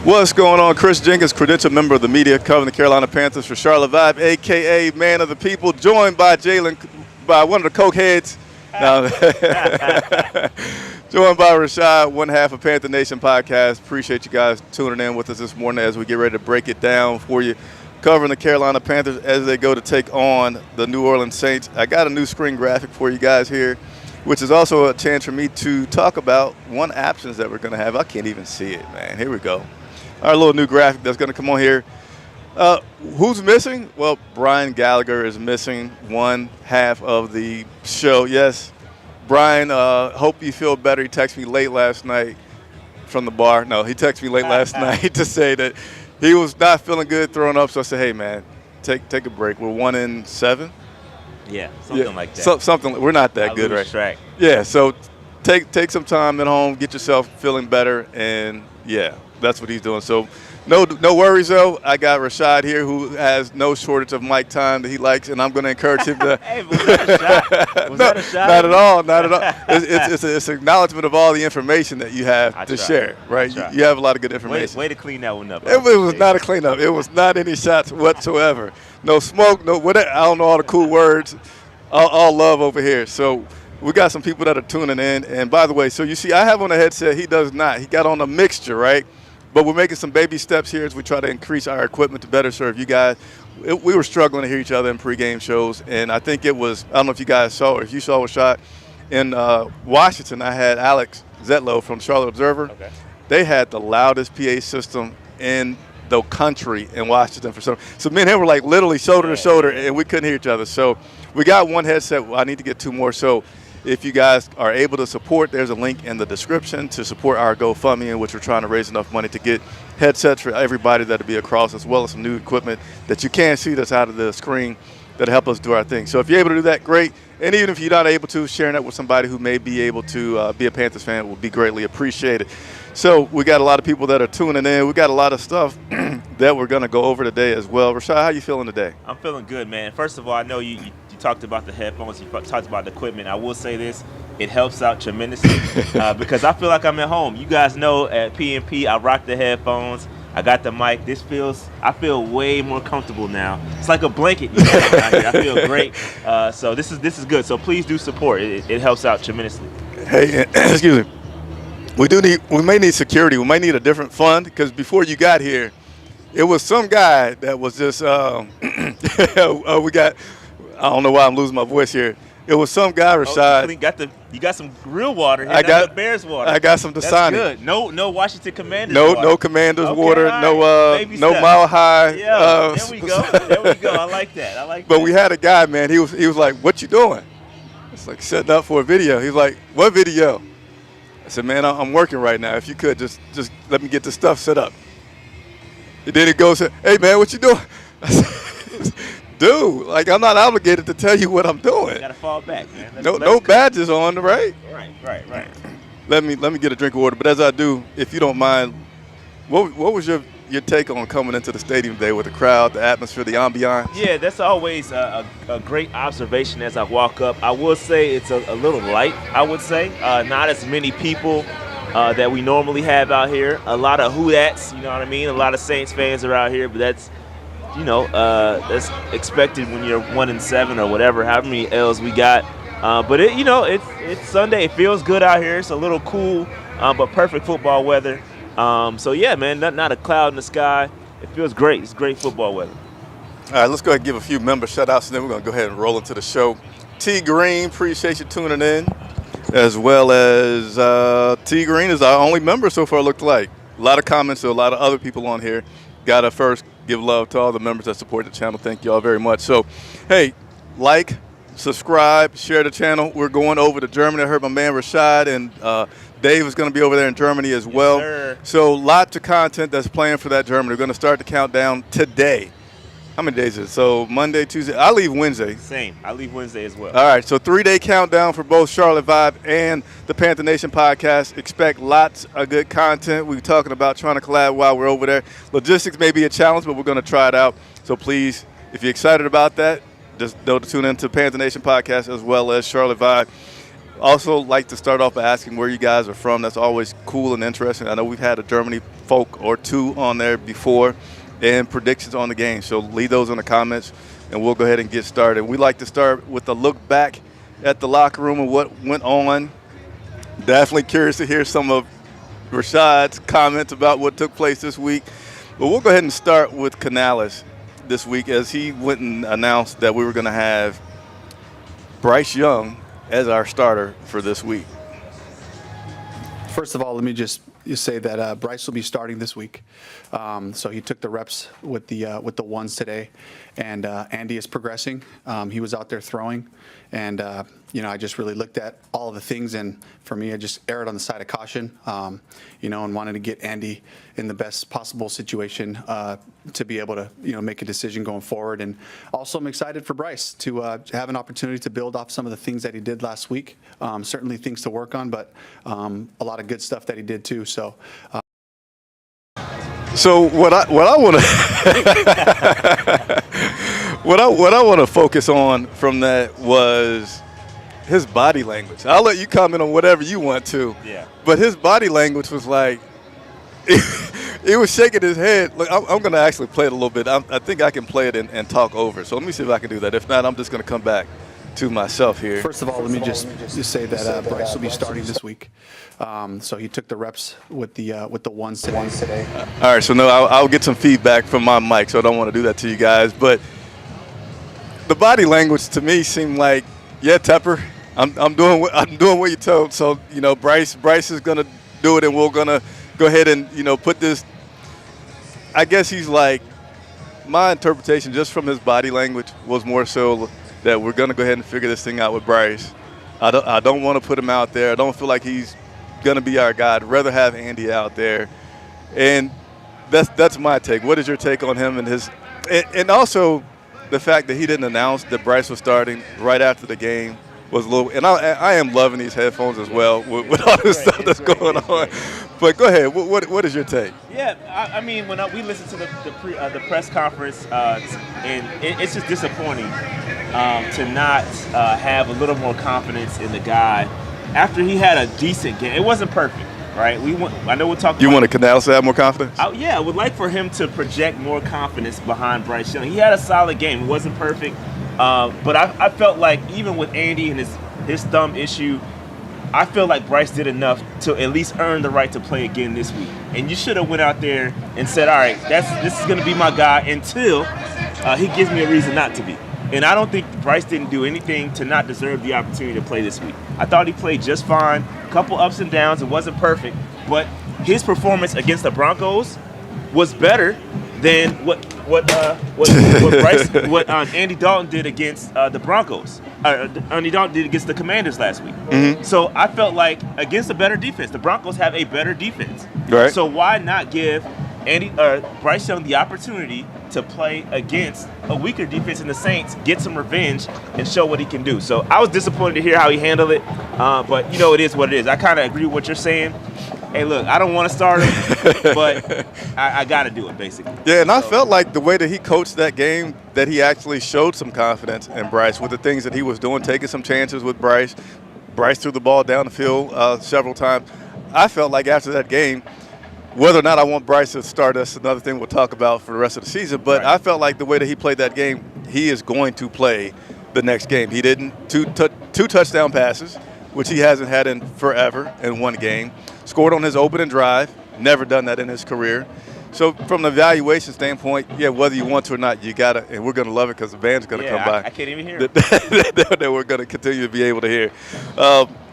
What's going on? Chris Jenkins, credentialed member of the media, covering the Carolina Panthers for Charlotte Vibe, a.k.a. Man of the People, joined by one of the Coke heads. No. Joined by Rashad, one half of Panther Nation podcast. Appreciate you guys tuning in with us this morning as we get ready to break it down for you, covering the Carolina Panthers as they go to take on the New Orleans Saints. I got a new screen graphic for you guys here, which is also a chance for me to talk about one absence that we're going to have. I can't even see it, man. Here we go. Our little new graphic that's going to come on here. Who's missing? Well, Brian Gallagher is missing one half of the show. Yes, Brian, hope you feel better. He texted me late last night from the bar. No, he texted me late last night to say that he was not feeling good throwing up. So I said, hey, man, take a break. We're 1-7. Yeah, something like that. Something. We're not that good, right? Track. Yeah, so take some time at home, get yourself feeling better, and, yeah, that's what he's doing. So no worries, though. I got Rashad here who has no shortage of mic time that he likes, and I'm going to encourage him to. Hey, was that a shot? Was that a shot? Not at all. Not at all. It's an acknowledgement of all the information that you have to share, right? You have a lot of good information. Way to clean that one up. It was not a cleanup. It was not any shots whatsoever. No smoke, no whatever. I don't know all the cool words. All love over here. So we got some people that are tuning in. And by the way, so you see I have on a headset. He does not. He got on a mixture, right? But we're making some baby steps here as we try to increase our equipment to better serve you guys. We were struggling to hear each other in pregame shows, and I think it was, I don't know if you guys saw or if you saw a shot in Washington. I had Alex Zetlow from Charlotte Observer. Okay. They had the loudest PA system in the country in Washington for some. So me and him were like literally shoulder to shoulder, and we couldn't hear each other. So we got one headset. I need to get two more. So if you guys are able to support, there's a link in the description to support our GoFundMe, in which we're trying to raise enough money to get headsets for everybody that'll be across, as well as some new equipment that you can't see that's out of the screen that'll help us do our thing. So if you're able to do that, great. And even if you're not able to, sharing that with somebody who may be able to be a Panthers fan will be greatly appreciated. So we got a lot of people that are tuning in. We got a lot of stuff that we're going to go over today as well. Rashad, how you feeling today? I'm feeling good, man. First of all, I know you talked about the headphones, you talked about the equipment. I will say this, it helps out tremendously because I feel like I'm at home. You guys know at PNP, I rock the headphones. I got the mic. I feel way more comfortable now. It's like a blanket. You know, I feel great. So this is good. So please do support. It helps out tremendously. Hey, excuse me. We may need security. We might need a different fund because before you got here, it was some guy that was just I don't know why I'm losing my voice here. It was some guy, Rashad. You got some real water here. I got the Bears water. I got some Dasani. That's good. No Washington Commanders water. No Commanders water. Right. No Mile High. Yeah, there we go. I like that. But we had a guy, man. He was like, "What you doing?" It's like setting up for a video. He's like, "What video?" I said, "Man, I'm working right now. If you could just let me get the stuff set up." And then he goes, "Hey, man, what you doing?" I said, dude, like I'm not obligated to tell you what I'm doing. You gotta fall back, man. No badges on, right? Right. Let me get a drink of water. But as I do, if you don't mind, what was your take on coming into the stadium today with the crowd, the atmosphere, the ambiance? Yeah, that's always a great observation as I walk up. I will say it's a little light. I would say not as many people that we normally have out here. A lot of who-that's, you know what I mean. A lot of Saints fans are out here, but that's expected when you're 1-7 or whatever, however many L's we got. But it's Sunday. It feels good out here. It's a little cool, but perfect football weather. So yeah, man, not a cloud in the sky. It feels great. It's great football weather. All right, let's go ahead and give a few member shout-outs, and then we're going to go ahead and roll into the show. T. Green, appreciate you tuning in, as well as T. Green is our only member so far, looked like. A lot of comments, so a lot of other people on here. Got to first give love to all the members that support the channel. Thank you all very much. So, hey, like, subscribe, share the channel. We're going over to Germany. I heard my man Rashad and Dave is going to be over there in Germany as well. Sir. So lots of content that's planned for that Germany. We're going to start the countdown today. How many days is it? So Monday, Tuesday. I leave Wednesday. Same. I leave Wednesday as well. All right. So 3-day countdown for both Charlotte Vibe and the Panther Nation podcast. Expect lots of good content. We're talking about trying to collab while we're over there. Logistics may be a challenge, but we're going to try it out. So please, if you're excited about that, just know to tune in to Panther Nation podcast as well as Charlotte Vibe. Also, like to start off by asking where you guys are from. That's always cool and interesting. I know we've had a Germany folk or two on there before, and predictions on the game. So leave those in the comments, and we'll go ahead and get started. We like to start with a look back at the locker room and what went on. Definitely curious to hear some of Rashad's comments about what took place this week. But we'll go ahead and start with Canales this week, as he went and announced that we were going to have Bryce Young as our starter for this week. First of all, let me just say that Bryce will be starting this week. So he took the reps with the ones today, and Andy is progressing. He was out there throwing, and I just really looked at all of the things, and for me, I just erred on the side of caution, and wanted to get Andy in the best possible situation to be able to make a decision going forward. And also, I'm excited for Bryce to have an opportunity to build off some of the things that he did last week. Certainly things to work on, but a lot of good stuff that he did too. So what I want to what I want to focus on from that was his body language. I'll let you comment on whatever you want to. Yeah. But his body language was like, it was shaking his head. Look, I'm going to actually play it a little bit. I think I can play it and talk over. So let me see if I can do that. If not, I'm just going to come back to myself here. First of all, let me just say that Bryce will be starting this week. So he took the reps with the ones today. All right, so no, I'll get some feedback from my mic, so I don't want to do that to you guys. But the body language to me seemed like, yeah, Tepper, I'm doing what you told. So Bryce is gonna do it, and we're gonna go ahead and put this. I guess he's like, my interpretation just from his body language was more so that we're gonna go ahead and figure this thing out with Bryce. I don't want to put him out there. I don't feel like he's gonna be our guy. I'd rather have Andy out there, and that's my take. What is your take on him and his, and also the fact that he didn't announce that Bryce was starting right after the game was a little. And I am loving these headphones as well with all this stuff that's going on. But go ahead. What is your take? Yeah, I mean, when we listened to the press conference, and it's just disappointing to not have a little more confidence in the guy after he had a decent game. It wasn't perfect, right? I know we're talking. You want Canales to have more confidence? Yeah, I would like for him to project more confidence behind Bryce Young. He had a solid game. It wasn't perfect, but I felt like even with Andy and his thumb issue, I feel like Bryce did enough to at least earn the right to play again this week. And you should have went out there and said, all right, this is going to be my guy until he gives me a reason not to be. And I don't think Bryce didn't do anything to not deserve the opportunity to play this week. I thought he played just fine. A couple ups and downs. It wasn't perfect. But his performance against the Broncos was better than what Andy Dalton did against the Broncos. Andy Dalton did against the Commanders last week. Mm-hmm. So I felt like against a better defense, the Broncos have a better defense. Right. So why not give Bryce Young the opportunity to play against a weaker defense in the Saints, get some revenge, and show what he can do? So I was disappointed to hear how he handled it, but it is what it is. I kind of agree with what you're saying. Hey, look, I don't want to start him, but I got to do it, basically. Yeah, and I felt like the way that he coached that game, that he actually showed some confidence in Bryce with the things that he was doing, taking some chances with Bryce. Bryce threw the ball down the field several times. I felt like after that game, whether or not I want Bryce to start, that's another thing we'll talk about for the rest of the season. But right. I felt like the way that he played that game, he is going to play the next game. He didn't two touchdown passes, which he hasn't had in forever in one game. Scored on his opening drive. Never done that in his career. So from the evaluation standpoint, yeah, whether you want to or not, you got to, and we're going to love it because the band's going to come by. I can't even hear it. that we're going to continue to be able to hear.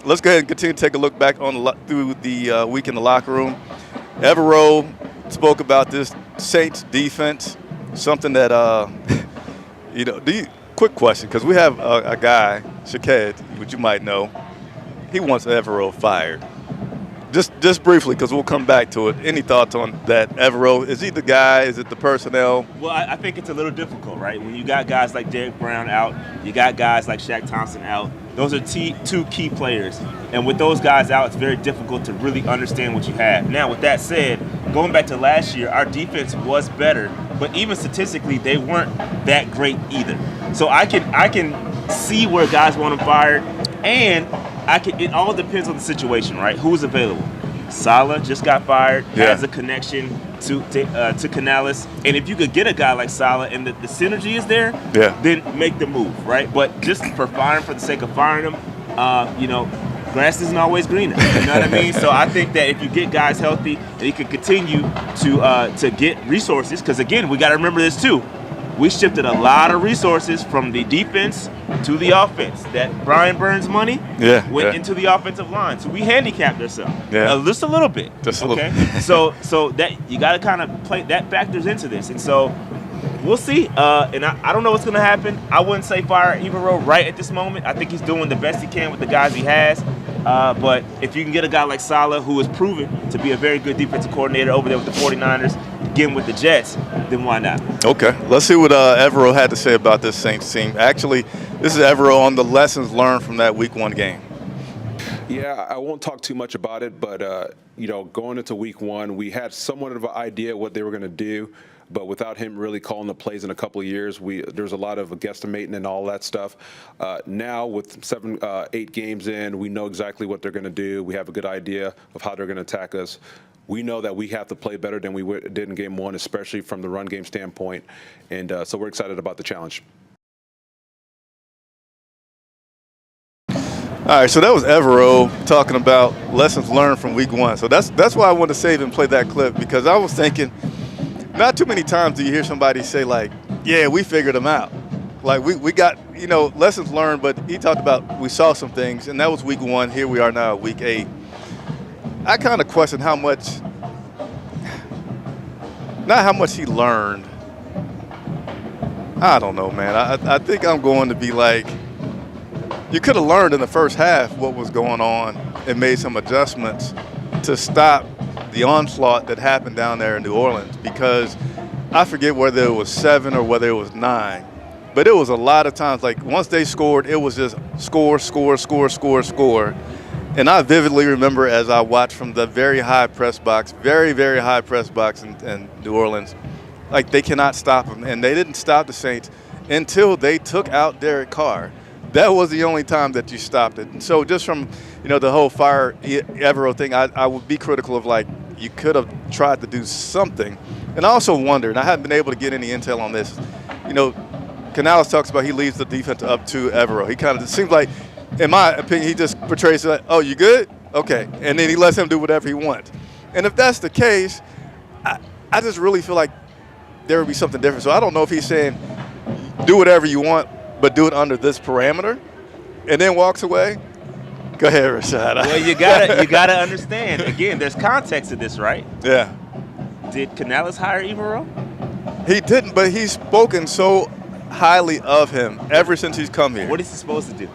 Let's go ahead and continue to take a look back through the week in the locker room. Evero spoke about this Saints defense, something that, quick question, because we have a guy, Shaked, which you might know, he wants Evero fired. Just briefly, because we'll come back to it. Any thoughts on that, Evero? Is he the guy? Is it the personnel? Well, I think it's a little difficult, right? When you got guys like Derek Brown out, you got guys like Shaq Thompson out. Those are two key players. And with those guys out, it's very difficult to really understand what you have. Now, with that said, going back to last year, our defense was better, but even statistically, they weren't that great either. So I can see where guys want him fired. And It all depends on the situation, right? Who's available? Saleh just got fired, has a connection to Canales, and if you could get a guy like Saleh and the synergy is there, then make the move, right? But just for firing for the sake of firing him, grass isn't always greener. You know what I mean? So I think that if you get guys healthy, they can continue to get resources. Because again, we got to remember this too. We shifted a lot of resources from the defense to the offense. That Brian Burns money went into the offensive line. So we handicapped ourselves just a little bit. Just a little. So that you got to kind of play that factors into this. And so we'll see. And I don't know what's going to happen. I wouldn't say fire Evero right at this moment. I think he's doing the best he can with the guys he has. But if you can get a guy like Saleh, who is proven to be a very good defensive coordinator over there with the 49ers, again with the Jets, then why not? Okay. Let's see what Evero had to say about this Saints team. Actually, this is Evero on the lessons learned from that Week 1 game. Yeah, I won't talk too much about it, but, going into Week 1, we had somewhat of an idea what they were going to do. But without him really calling the plays in a couple of years, there's a lot of guesstimating and all that stuff. Now, with 8 games in, we know exactly what they're going to do. We have a good idea of how they're going to attack us. We know that we have to play better than we did in Game 1, especially from the run game standpoint. And so we're excited about the challenge. All right, so that was Evero talking about lessons learned from Week 1. So that's why I wanted to save and play that clip, because I was thinking, not too many times do you hear somebody say, like, yeah, we figured them out. Like, we got, lessons learned, but he talked about we saw some things, and that was Week 1. Here we are now, Week 8. I kind of question how much he learned. I don't know, man. I think I'm going to be like, you could have learned in the first half what was going on and made some adjustments to stop the onslaught that happened down there in New Orleans, because I forget whether it was 7 or whether it was 9, but it was a lot of times, like, once they scored, it was just score. And I vividly remember, as I watched from the very high press box, very, very high press box in New Orleans, like, they cannot stop them. And they didn't stop the Saints until they took out Derek Carr. That was the only time that you stopped it. And so just from, the whole fire Evero thing, I would be critical of, like, you could have tried to do something. And I also wonder, and I haven't been able to get any intel on this, Canales talks about he leaves the defense up to Evero. He kind of, it seems like, in my opinion, he just portrays it like, oh, you good? Okay. And then he lets him do whatever he wants. And if that's the case, I just really feel like there would be something different. So I don't know if he's saying do whatever you want, but do it under this parameter, and then walks away. Go ahead, Rashad. Well, you gotta understand. Again, there's context to this, right? Yeah. Did Canales hire Evero? He didn't, but he's spoken so highly of him ever since he's come here. What is he supposed to do?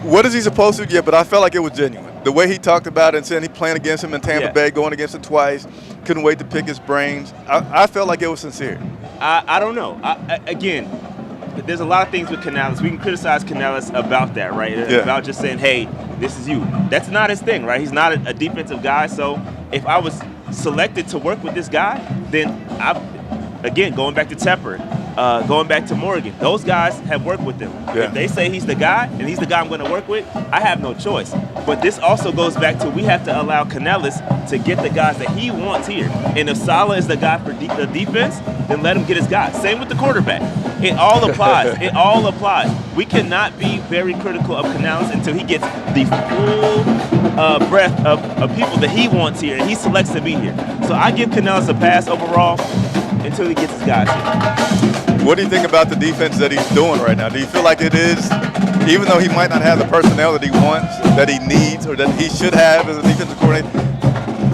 What is he supposed to do? Yeah, but I felt like it was genuine. The way he talked about it and said he playing against him in Tampa Bay, going against him twice, couldn't wait to pick his brains. I felt like it was sincere. I don't know. Again, there's a lot of things with Canales. We can criticize Canales about that, right? Yeah. About just saying, hey, this is you. That's not his thing, right? He's not a defensive guy. So if I was selected to work with this guy, then again, going back to Tepper, going back to Morgan, those guys have worked with him. Yeah. If they say he's the guy and he's the guy I'm going to work with, I have no choice. But this also goes back to we have to allow Canales to get the guys that he wants here. And if Saleh is the guy for the defense, then let him get his guy. Same with the quarterback. It all applies. It all applies. We cannot be very critical of Canales until he gets the full breadth of people that he wants here and he selects to be here. So I give Canales a pass overall until he gets his guys here. What do you think about the defense that he's doing right now? Do you feel like it is, even though he might not have the personnel that he wants, that he needs, or that he should have as a defensive coordinator,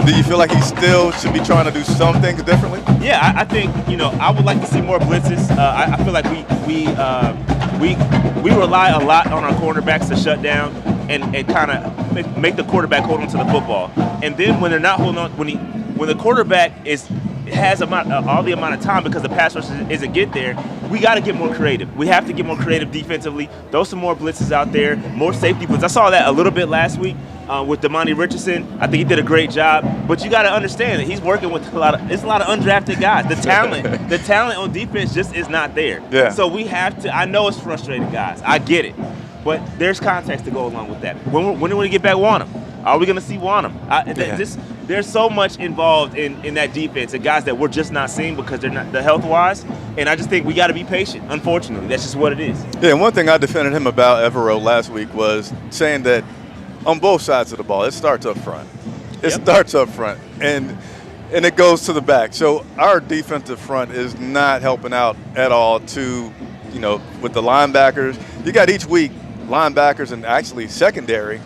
do you feel like he still should be trying to do some things differently? Yeah, I think, I would like to see more blitzes. I feel like we rely a lot on our quarterbacks to shut down and kind of make the quarterback hold on to the football. And then when they're not holding on, when the quarterback has all the amount of time because the pass rush isn't get there, we got to get more creative. We have to get more creative defensively. Throw some more blitzes out there, more safety blitz. I saw that a little bit last week with Damani Richardson. I think he did a great job. But you got to understand that he's working with a lot of undrafted guys. The talent on defense just is not there. Yeah. So we have to. I know it's frustrating, guys. I get it. But there's context to go along with that. When do we get back Wanham? Are we going to see Wanham? There's so much involved in that defense and guys that we're just not seeing because they're not health-wise. And I just think we got to be patient. Unfortunately, that's just what it is. Yeah, and one thing I defended him about Evero last week was saying that on both sides of the ball, it starts up front. It starts up front, and it goes to the back. So our defensive front is not helping out at all with the linebackers. You got each week linebackers and actually secondary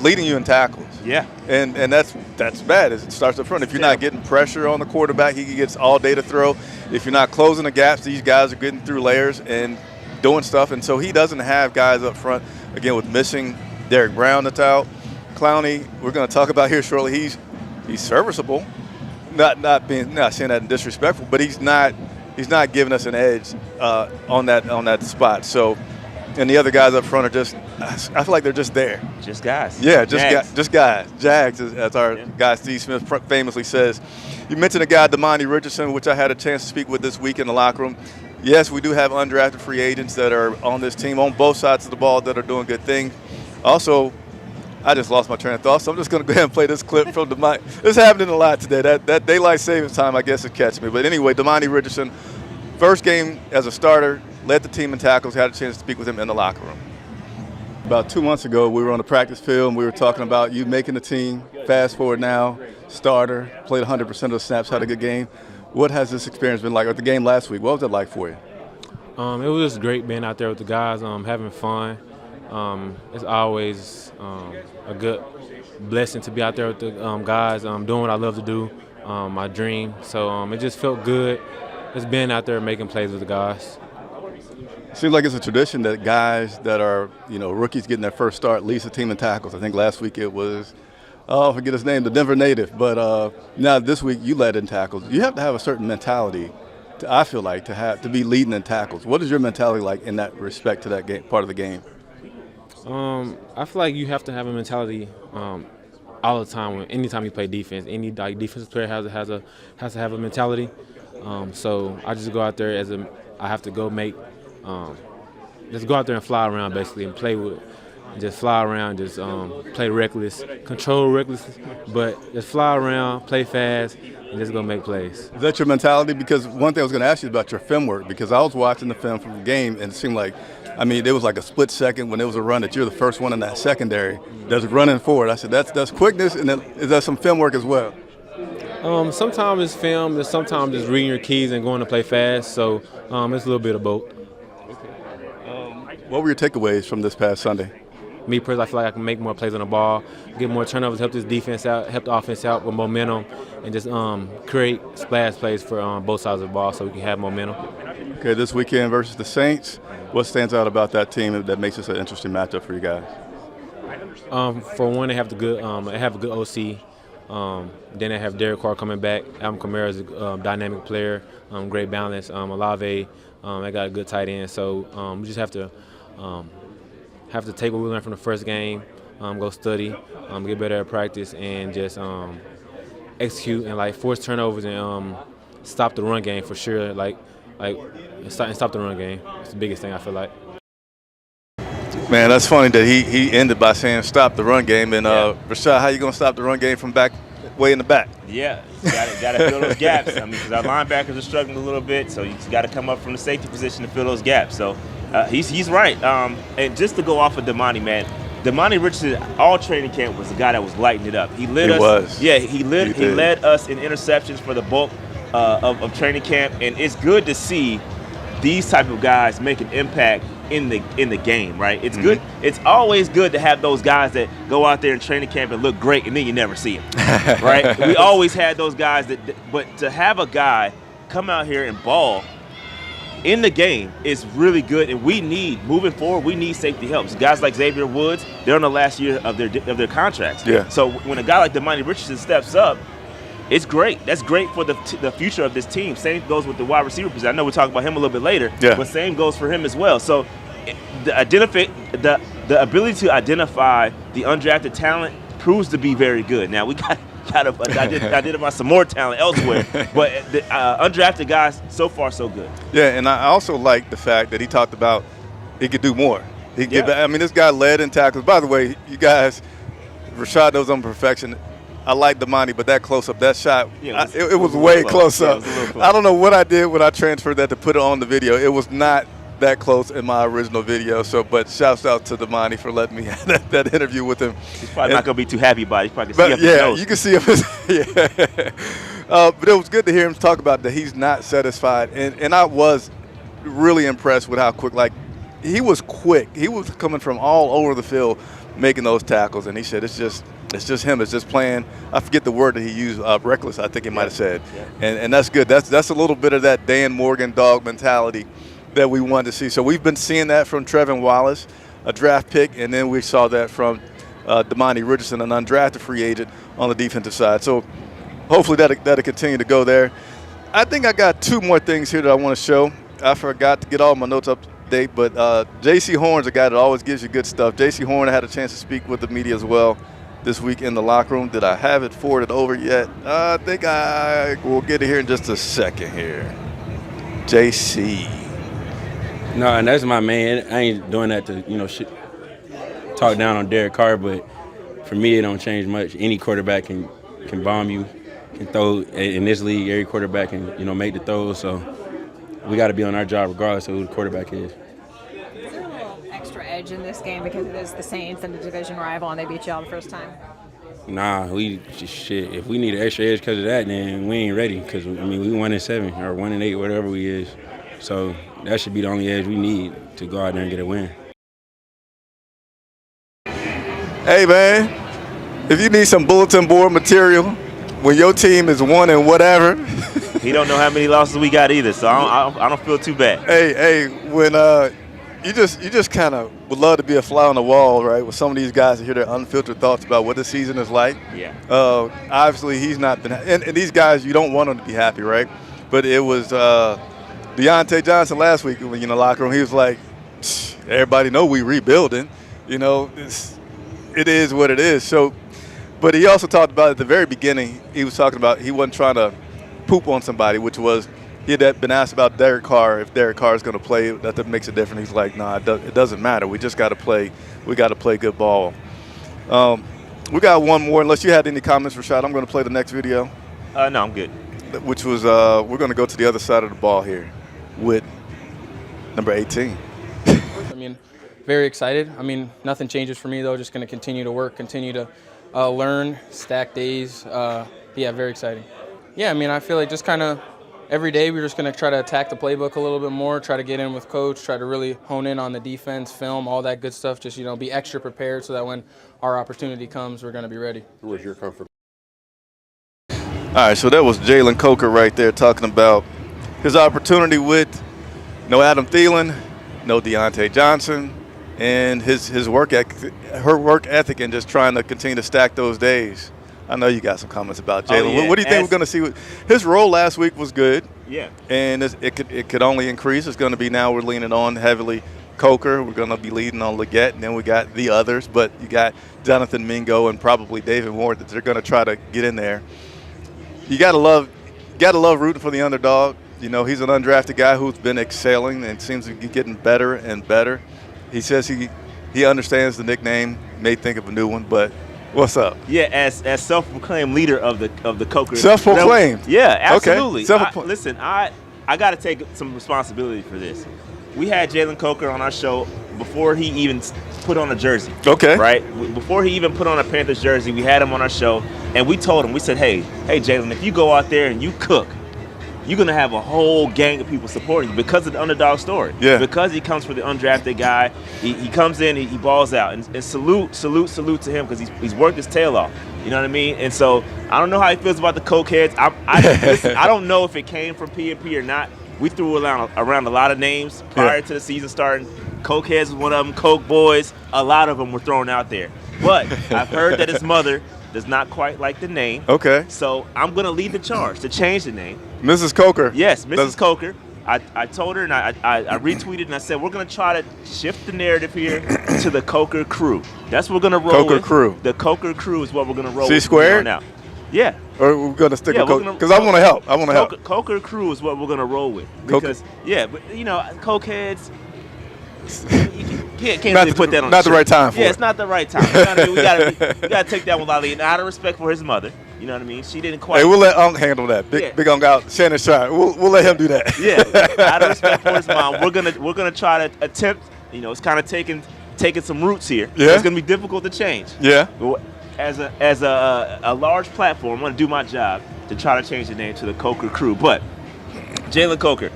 leading you in tackles. Yeah. And that's bad. It starts up front. If you're not getting pressure on the quarterback, he gets all day to throw. If you're not closing the gaps, these guys are getting through layers and doing stuff. And so he doesn't have guys up front, again, with missing Derek Brown that's out. Clowney, we're going to talk about here shortly. He's serviceable. Not saying that in disrespectful, but he's not giving us an edge on that spot. So, and the other guys up front are just, I feel like they're just there. Just guys. Yeah, just guys. Jags, as our guy Steve Smith famously says. You mentioned a guy, Damani Richardson, which I had a chance to speak with this week in the locker room. Yes, we do have undrafted free agents that are on this team on both sides of the ball that are doing good things. Also, I just lost my train of thought, so I'm just going to go ahead and play this clip from Damani. This is happening a lot today. That daylight savings time, I guess, will catch me. But anyway, Damani Richardson, first game as a starter, led the team in tackles, had a chance to speak with him in the locker room. About 2 months ago, we were on the practice field, and we were talking about you making the team. Fast forward now, starter, played 100% of the snaps, had a good game. What has this experience been like? Or the game last week, what was it like for you? It was just great being out there with the guys, having fun. It's always a good blessing to be out there with the guys, doing what I love to do, my dream. So it just felt good just being out there making plays with the guys. Seems like it's a tradition that guys that are, rookies getting their first start leads the team in tackles. I think last week it was, I forget his name, the Denver native. But now this week you led in tackles. You have to have a certain mentality, I feel like, to be leading in tackles. What is your mentality like in that respect to that part of the game? I feel like you have to have a mentality all the time. Anytime you play defense, any defensive player has to have a mentality. So I just go out there I have to go make. Just go out there and fly around basically and play with, just fly around, just play reckless, control reckless, but just fly around, play fast, and just go make plays. Is that your mentality? Because one thing I was going to ask you about your film work, because I was watching the film from the game and it seemed like, there was like a split second when there was a run that you're the first one in that secondary. There's running forward. I said, that's quickness, and then is that some film work as well? Sometimes it's film, and sometimes it's reading your keys and going to play fast, so it's a little bit of both. What were your takeaways from this past Sunday? Me personally, I feel like I can make more plays on the ball, get more turnovers, help this defense out, help the offense out with momentum, and just create splash plays for both sides of the ball so we can have momentum. Okay, this weekend versus the Saints, what stands out about that team that makes this an interesting matchup for you guys? For one, they have a good OC. Then they have Derek Carr coming back. Alvin Kamara is a dynamic player, great balance. Olave, they got a good tight end. So we just have to take what we learned from the first game, go study, get better at practice, and just execute and force turnovers and stop the run game for sure. Stop the run game. It's the biggest thing I feel like. Man, that's funny that he ended by saying stop the run game. And Rashad, how you gonna stop the run game from way in the back? Yeah, got to fill those gaps. Because our linebackers are struggling a little bit, so you got to come up from the safety position to fill those gaps. So he's right. And just to go off of Damani, man, Damani Richardson, all training camp was the guy that was lighting it up. He led us in interceptions for the bulk of training camp, and it's good to see these type of guys make an impact in the game, right? It's good. It's always good to have those guys that go out there in training camp and look great, and then you never see them, right? We always had those guys but to have a guy come out here and ball in the game is really good, and moving forward, we need safety help. So guys like Xavier Woods, they're on the last year of their contracts. Yeah. So when a guy like Damani Richardson steps up, it's great. That's great for the future of this team. Same goes with the wide receiver position. I know we'll talk about him a little bit later, but same goes for him as well. So the ability to identify the undrafted talent proves to be very good. Now we got to identify some more talent elsewhere, but the undrafted guys, so far so good. Yeah, and I also like the fact that he talked about he could do more. He get back. I mean, this guy led in tackles. By the way, you guys, Rashad knows I'm perfection. I like Damani, but that close-up, that shot, it was way close up. I don't know what I did when I transferred that to put it on the video. It was not that close in my original video. So, but shouts out to Damani for letting me have that interview with him. He's probably not going to be too happy about it. He's probably going to see up his nose. You can see him. But it was good to hear him talk about that he's not satisfied. And I was really impressed with how quick, like, he was quick. He was coming from all over the field making those tackles. And he said it's just him. It's just playing. I forget the word that he used, reckless, I think he might have said. Yeah. And that's good. That's a little bit of that Dan Morgan dog mentality that we wanted to see. So we've been seeing that from Trevin Wallace, a draft pick, and then we saw that from Damani Richardson, an undrafted free agent on the defensive side. So hopefully that'll continue to go there. I think I got two more things here that I want to show. I forgot to get all my notes up to date, but J.C. Horn's a guy that always gives you good stuff. J.C. Horn had a chance to speak with the media as well this week in the locker room. Did I have it forwarded over yet? I think I will get it here in just a second here. J.C. No, and that's my man. I ain't doing that to, talk down on Derek Carr, but for me, it don't change much. Any quarterback can bomb you, can throw. In this league, every quarterback can, make the throws. So we got to be on our job regardless of who the quarterback is. Is there a little extra edge in this game because it is the Saints and the division rival and they beat you all the first time? Nah, if we need an extra edge because of that, then we ain't ready because, we 1-7 or 1-8, whatever we is. So that should be the only edge we need to go out there and get a win. Hey, man, if you need some bulletin board material when your team is 1 and whatever. He don't know how many losses we got either, so I don't feel too bad. Hey, when you just kind of would love to be a fly on the wall, right, with some of these guys to hear their unfiltered thoughts about what the season is like. Yeah. Obviously, he's not been – and these guys, you don't want them to be happy, right? But it was Deontay Johnson last week when in the locker room. He was like, everybody know we rebuilding. It is what it is. So, but he also talked about at the very beginning, he was talking about he wasn't trying to poop on somebody, which was he had been asked about Derek Carr, if Derek Carr is going to play, that makes a difference. He's like, nah, it doesn't matter. We just got to play. We got to play good ball. We got one more. Unless you had any comments, Rashad, I'm going to play the next video. No, I'm good. Which was we're going to go to the other side of the ball here with number 18. Very excited. Nothing changes for me, though. Just going to continue to work, continue to learn, stack days. Very exciting. Yeah, I feel like just kind of every day we're just going to try to attack the playbook a little bit more, try to get in with coach, try to really hone in on the defense, film, all that good stuff. Just, be extra prepared so that when our opportunity comes, we're going to be ready. Where's your comfort? All right, so that was Jalen Coker right there talking about his opportunity with no Adam Thielen, no Deontay Johnson, and his work ethic and just trying to continue to stack those days. I know you got some comments about Jalen. Oh, yeah. What do you think we're going to see? His role last week was good. Yeah. And it could only increase. It's going to be now we're leaning on heavily Coker. We're going to be leading on Leggett, and then we got the others. But you got Jonathan Mingo and probably David Moore that they're going to try to get in there. You got to love rooting for the underdog. He's an undrafted guy who's been excelling and seems to be getting better and better. He says he understands the nickname, may think of a new one, but what's up? Yeah, as self-proclaimed leader of the Coker. Self-proclaimed? Yeah, absolutely. Okay. Listen, I got to take some responsibility for this. We had Jalen Coker on our show before he even put on a jersey. Okay. Right? Before he even put on a Panthers jersey, we had him on our show, and we told him, we said, hey, Jalen, if you go out there and you cook, you're going to have a whole gang of people supporting you because of the underdog story. Yeah. Because he comes from the undrafted guy. He comes in, he balls out. And salute to him because he's worked his tail off. You know what I mean? And so I don't know how he feels about the Coke heads. Listen, I don't know if it came from P&P or not. We threw around a lot of names prior to the season starting. Coke heads was one of them. Coke boys, a lot of them were thrown out there. But I've heard that his mother does not quite like the name. Okay. So I'm going to lead the charge to change the name. Mrs. Coker. Yes, Mrs. Coker. I told her and I retweeted and I said, we're going to try to shift the narrative here to the Coker crew. That's what we're going to roll with. Coker crew. The Coker crew is what we're going to roll C with. squared? Now. Yeah. Or we're going to stick with Coker? Because I want to help. Coker crew is what we're going to roll with. Because, but Coke heads, City put that on. Not the right time for it. Yeah, it's not the right time. You know what I mean? We gotta take that one lightly. And out of respect for his mother, you know what I mean? She didn't quite. Hey, we'll let Unc handle that. Big Unc out, Shannon Sharp. We'll let him do that. Yeah, out of respect for his mom, we're gonna try to attempt. You know, it's kind of taking some roots here. Yeah. It's gonna be difficult to change. Yeah. As a large platform, I'm gonna do my job to try to change the name to the Coker Crew. But Jalen Coker,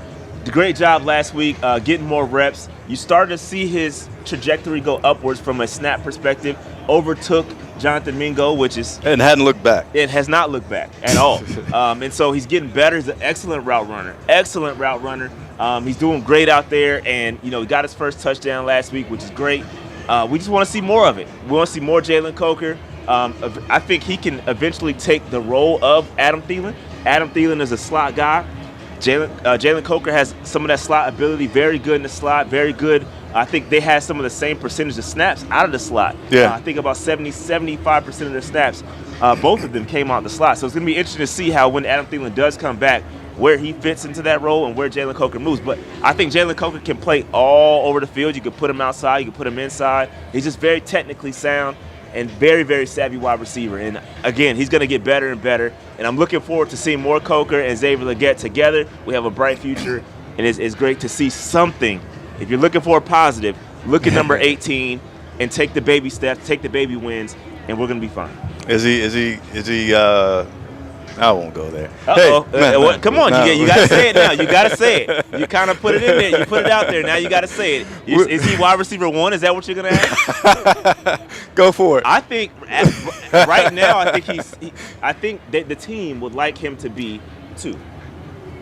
great job last week, getting more reps. You started to see his trajectory go upwards from a snap perspective. Overtook Jonathan Mingo, which is and hadn't looked back. It has not looked back at all. And so he's getting better. He's an excellent route runner. He's doing great out there, and he got his first touchdown last week, which is great. We just want to see more of it. We want to see more Jalen Coker. I think he can eventually take the role of Adam Thielen. Adam Thielen is a slot guy. Jalen Coker has some of that slot ability, very good in the slot, very good. I think they had some of the same percentage of snaps out of the slot. Yeah. I think about 75% of their snaps, both of them came out the slot. So it's going to be interesting to see how when Adam Thielen does come back, where he fits into that role and where Jalen Coker moves. But I think Jalen Coker can play all over the field. You can put him outside, you can put him inside. He's just very technically sound and very, very savvy wide receiver. And again, he's going to get better and better. And I'm looking forward to seeing more Coker and Xavier Legette together. We have a bright future, and it's great to see something. If you're looking for a positive, look at number 18 and take the baby steps, take the baby wins, and we're going to be fine. Is he? I won't go there. Uh-oh. Hey, come on, you got to say it now. You got to say it. You kind of put it in there. You put it out there. Now you got to say it. Is he wide receiver 1? Is that what you're going to ask? Go for it. I think right now, I think that the team would like him to be 2,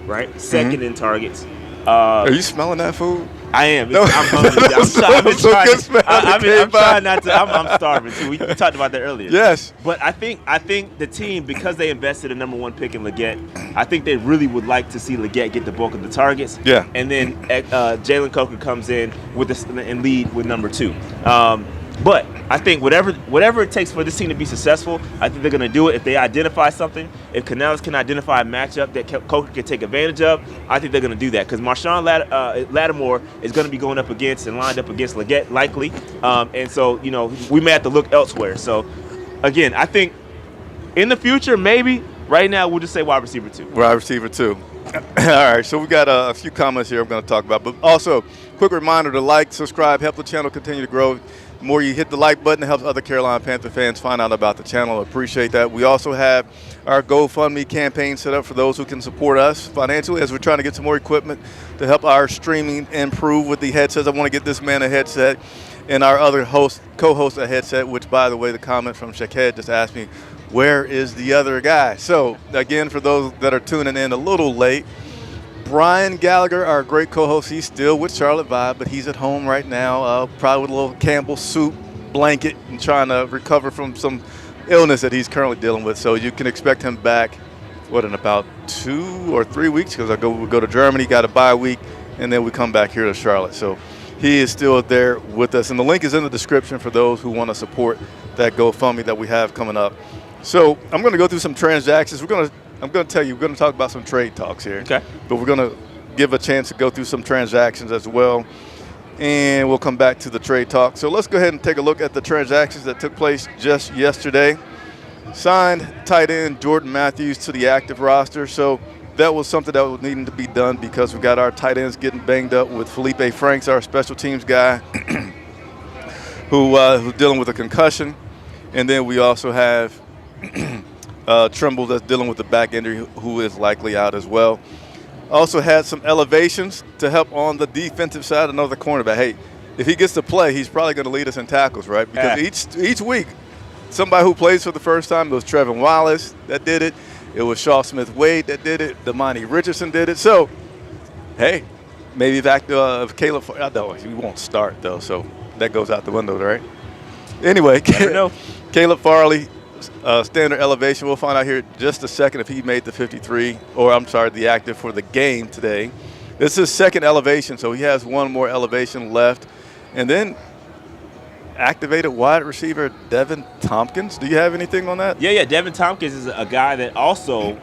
right? Second in targets. Are you smelling that food? I am. I'm hungry. I'm trying not to. I'm starving too. We talked about that earlier. Yes. But I think the team, because they invested a number 1 pick in Legette, I think they really would like to see Legette get the bulk of the targets. Yeah. And then Jalen Coker comes in and lead with number 2. But I think whatever it takes for this team to be successful, I think they're going to do it. If they identify something, if Canales can identify a matchup that Coker can take advantage of, I think they're going to do that. Because Marshawn Lattimore is going to be going up against and lined up against Legette likely. And so, we may have to look elsewhere. So, again, I think in the future, maybe. Right now, we'll just say wide receiver 2. Wide receiver 2. All right, so we got a few comments here I'm going to talk about. But also, quick reminder to like, subscribe, help the channel continue to grow. The more you hit the like button, it helps other Carolina Panther fans find out about the channel. Appreciate that. We also have our GoFundMe campaign set up for those who can support us financially as we're trying to get some more equipment to help our streaming improve with the headsets. I want to get this man a headset and our other co-host a headset, which, by the way, the comment from Shaked just asked me, where is the other guy? So, again, for those that are tuning in a little late, Brian Gallagher, our great co-host, he's still with Charlotte Vibe, but he's at home right now, probably with a little Campbell soup blanket and trying to recover from some illness that he's currently dealing with. So you can expect him back, in about 2 or 3 weeks, because we go to Germany, got a bye week, and then we come back here to Charlotte. So he is still there with us. And the link is in the description for those who want to support that GoFundMe that we have coming up. So I'm going to go through some transactions. I'm going to tell you, we're going to talk about some trade talks here. Okay. But we're going to give a chance to go through some transactions as well. And we'll come back to the trade talk. So let's go ahead and take a look at the transactions that took place just yesterday. Signed tight end Jordan Matthews to the active roster. So that was something that was needing to be done because we got our tight ends getting banged up with Felipe Franks, our special teams guy, who's dealing with a concussion. And then we also have Trimble that's dealing with the back injury, who is likely out as well. Also had some elevations to help on the defensive side. Another cornerback. Hey, if he gets to play, he's probably going to lead us in tackles, right? Because each week, somebody who plays for the first time, it was Trevin Wallace that did it. It was Shaw Smith-Wade that did it. Damani Richardson did it. So, hey, maybe back to Caleb. I know he won't start, though, so that goes out the window, right? Anyway, Caleb Farley. Standard elevation. We'll find out here in just a second if he made the 53, or I'm sorry, the active for the game today. This is second elevation, so he has one more elevation left. And then activated wide receiver Devin Tompkins. Do you have anything on that? Yeah. Devin Tompkins is a guy that also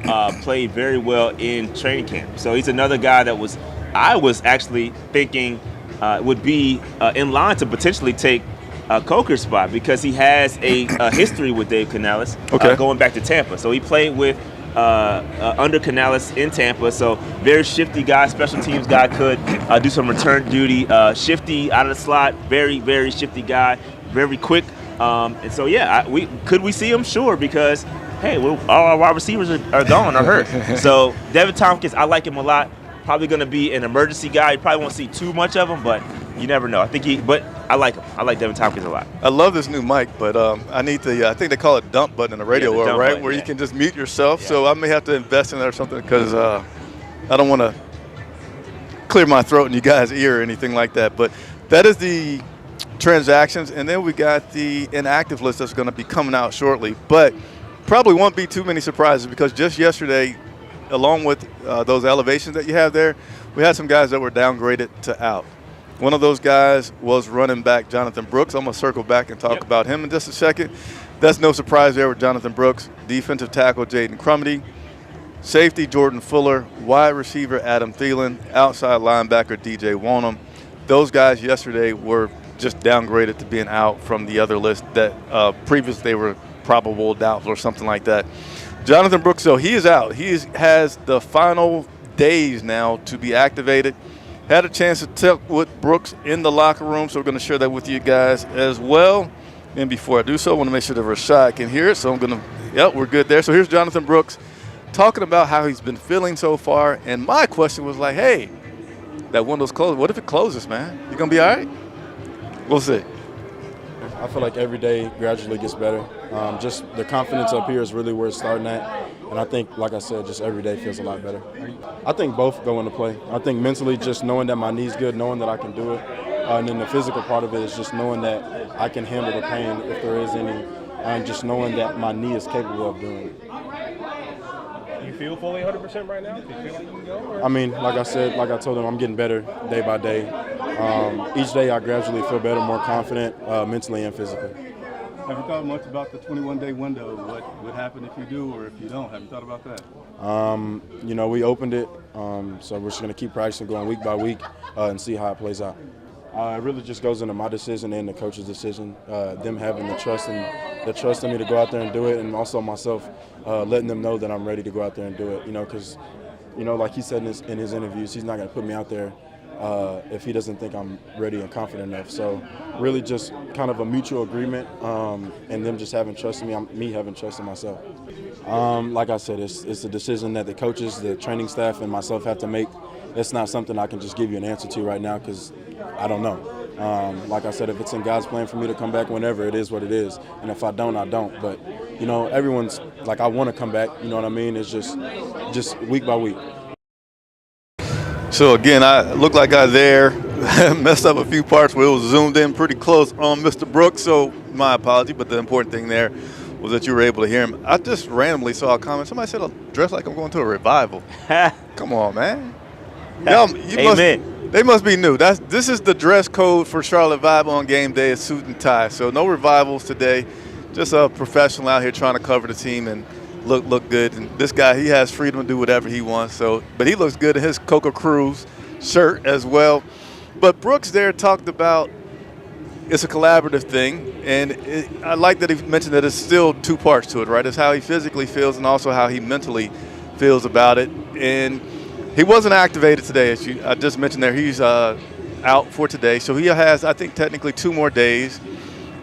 played very well in training camp. So he's another guy that I was actually thinking would be in line to potentially take Coker's spot because he has a history with Dave Canales going back to Tampa. So he played with under Canales in Tampa. So very shifty guy, special teams guy, could do some return duty. Shifty out of the slot, very, very shifty guy, very quick. And so, could we see him? Sure, because, hey, all our wide receivers are gone or hurt. So Devin Tompkins, I like him a lot. Probably going to be an emergency guy. You probably won't see too much of him, but you never know. But I like him. I like Devin Tompkins a lot. I love this new mic, but I need the I think they call it dump button in the radio world, right? Button, where you can just mute yourself. So I may have to invest in that or something because I don't want to clear my throat in you guys' ear or anything like that. But that is the transactions, and then we got the inactive list that's going to be coming out shortly. But probably won't be too many surprises because just yesterday, along with those elevations that you have there, we had some guys that were downgraded to out. One of those guys was running back Jonathan Brooks. I'm going to circle back and talk about him in just a second. That's no surprise there with Jonathan Brooks. Defensive tackle Jaden Crumedy. Safety Jordan Fuller. Wide receiver Adam Thielen. Outside linebacker DJ Wonnum. Those guys yesterday were just downgraded to being out from the other list that previously they were probable, doubtful, or something like that. Jonathan Brooks, so he is out. He has the final days now to be activated. Had a chance to talk with Brooks in the locker room, so we're going to share that with you guys as well. And before I do so, I want to make sure that Rashad can hear it, so I'm going to, we're good there. So here's Jonathan Brooks talking about how he's been feeling so far. And my question was like, hey, that window's closed. What if it closes, man? You going to be all right? We'll see. I feel like every day gradually gets better. Just the confidence up here is really where it's starting at. And I think, like I said, just every day feels a lot better. I think both go into play. I think mentally just knowing that my knee's good, knowing that I can do it. And then the physical part of it is just knowing that I can handle the pain if there is any. And just knowing that my knee is capable of doing it. You feel fully 100% right now? Do you feel like you can go? Or? I mean, like I said, like I told him, I'm getting better day by day. Each day I gradually feel better, more confident, mentally and physically. Have you thought much about the 21-day window? What would happen if you do or if you don't? Have you thought about that? We opened it, so we're just going to keep practicing, going week by week, and see how it plays out. It really just goes into my decision and the coach's decision, them having the trust in me to go out there and do it, and also myself letting them know that I'm ready to go out there and do it. Because, like he said in his interviews, he's not going to put me out there if he doesn't think I'm ready and confident enough. So really just kind of a mutual agreement and them just having trust in me having trust in myself. Like I said, it's a decision that the coaches, the training staff, and myself have to make. It's not something I can just give you an answer to right now because I don't know. Like I said, if it's in God's plan for me to come back whenever, it is what it is. And if I don't, I don't. But, everyone's like, I want to come back. You know what I mean? It's just week by week. So, again, I looked like I messed up a few parts where it was zoomed in pretty close on Mr. Brooks. So, my apology. But the important thing there was that you were able to hear him. I just randomly saw a comment. Somebody said, "I dress like I'm going to a revival." Come on, man. They must be new. This is the dress code for Charlotte Vibe on game day, a suit and tie. So no revivals today. Just a professional out here trying to cover the team and look good. And this guy, he has freedom to do whatever he wants. But he looks good in his Coca Cruz shirt as well. But Brooks there talked about it's a collaborative thing, and I like that he mentioned that it's still two parts to it, right? It's how he physically feels and also how he mentally feels about it. And he wasn't activated today, as I just mentioned there. He's out for today. So he has, I think, technically 2 more days.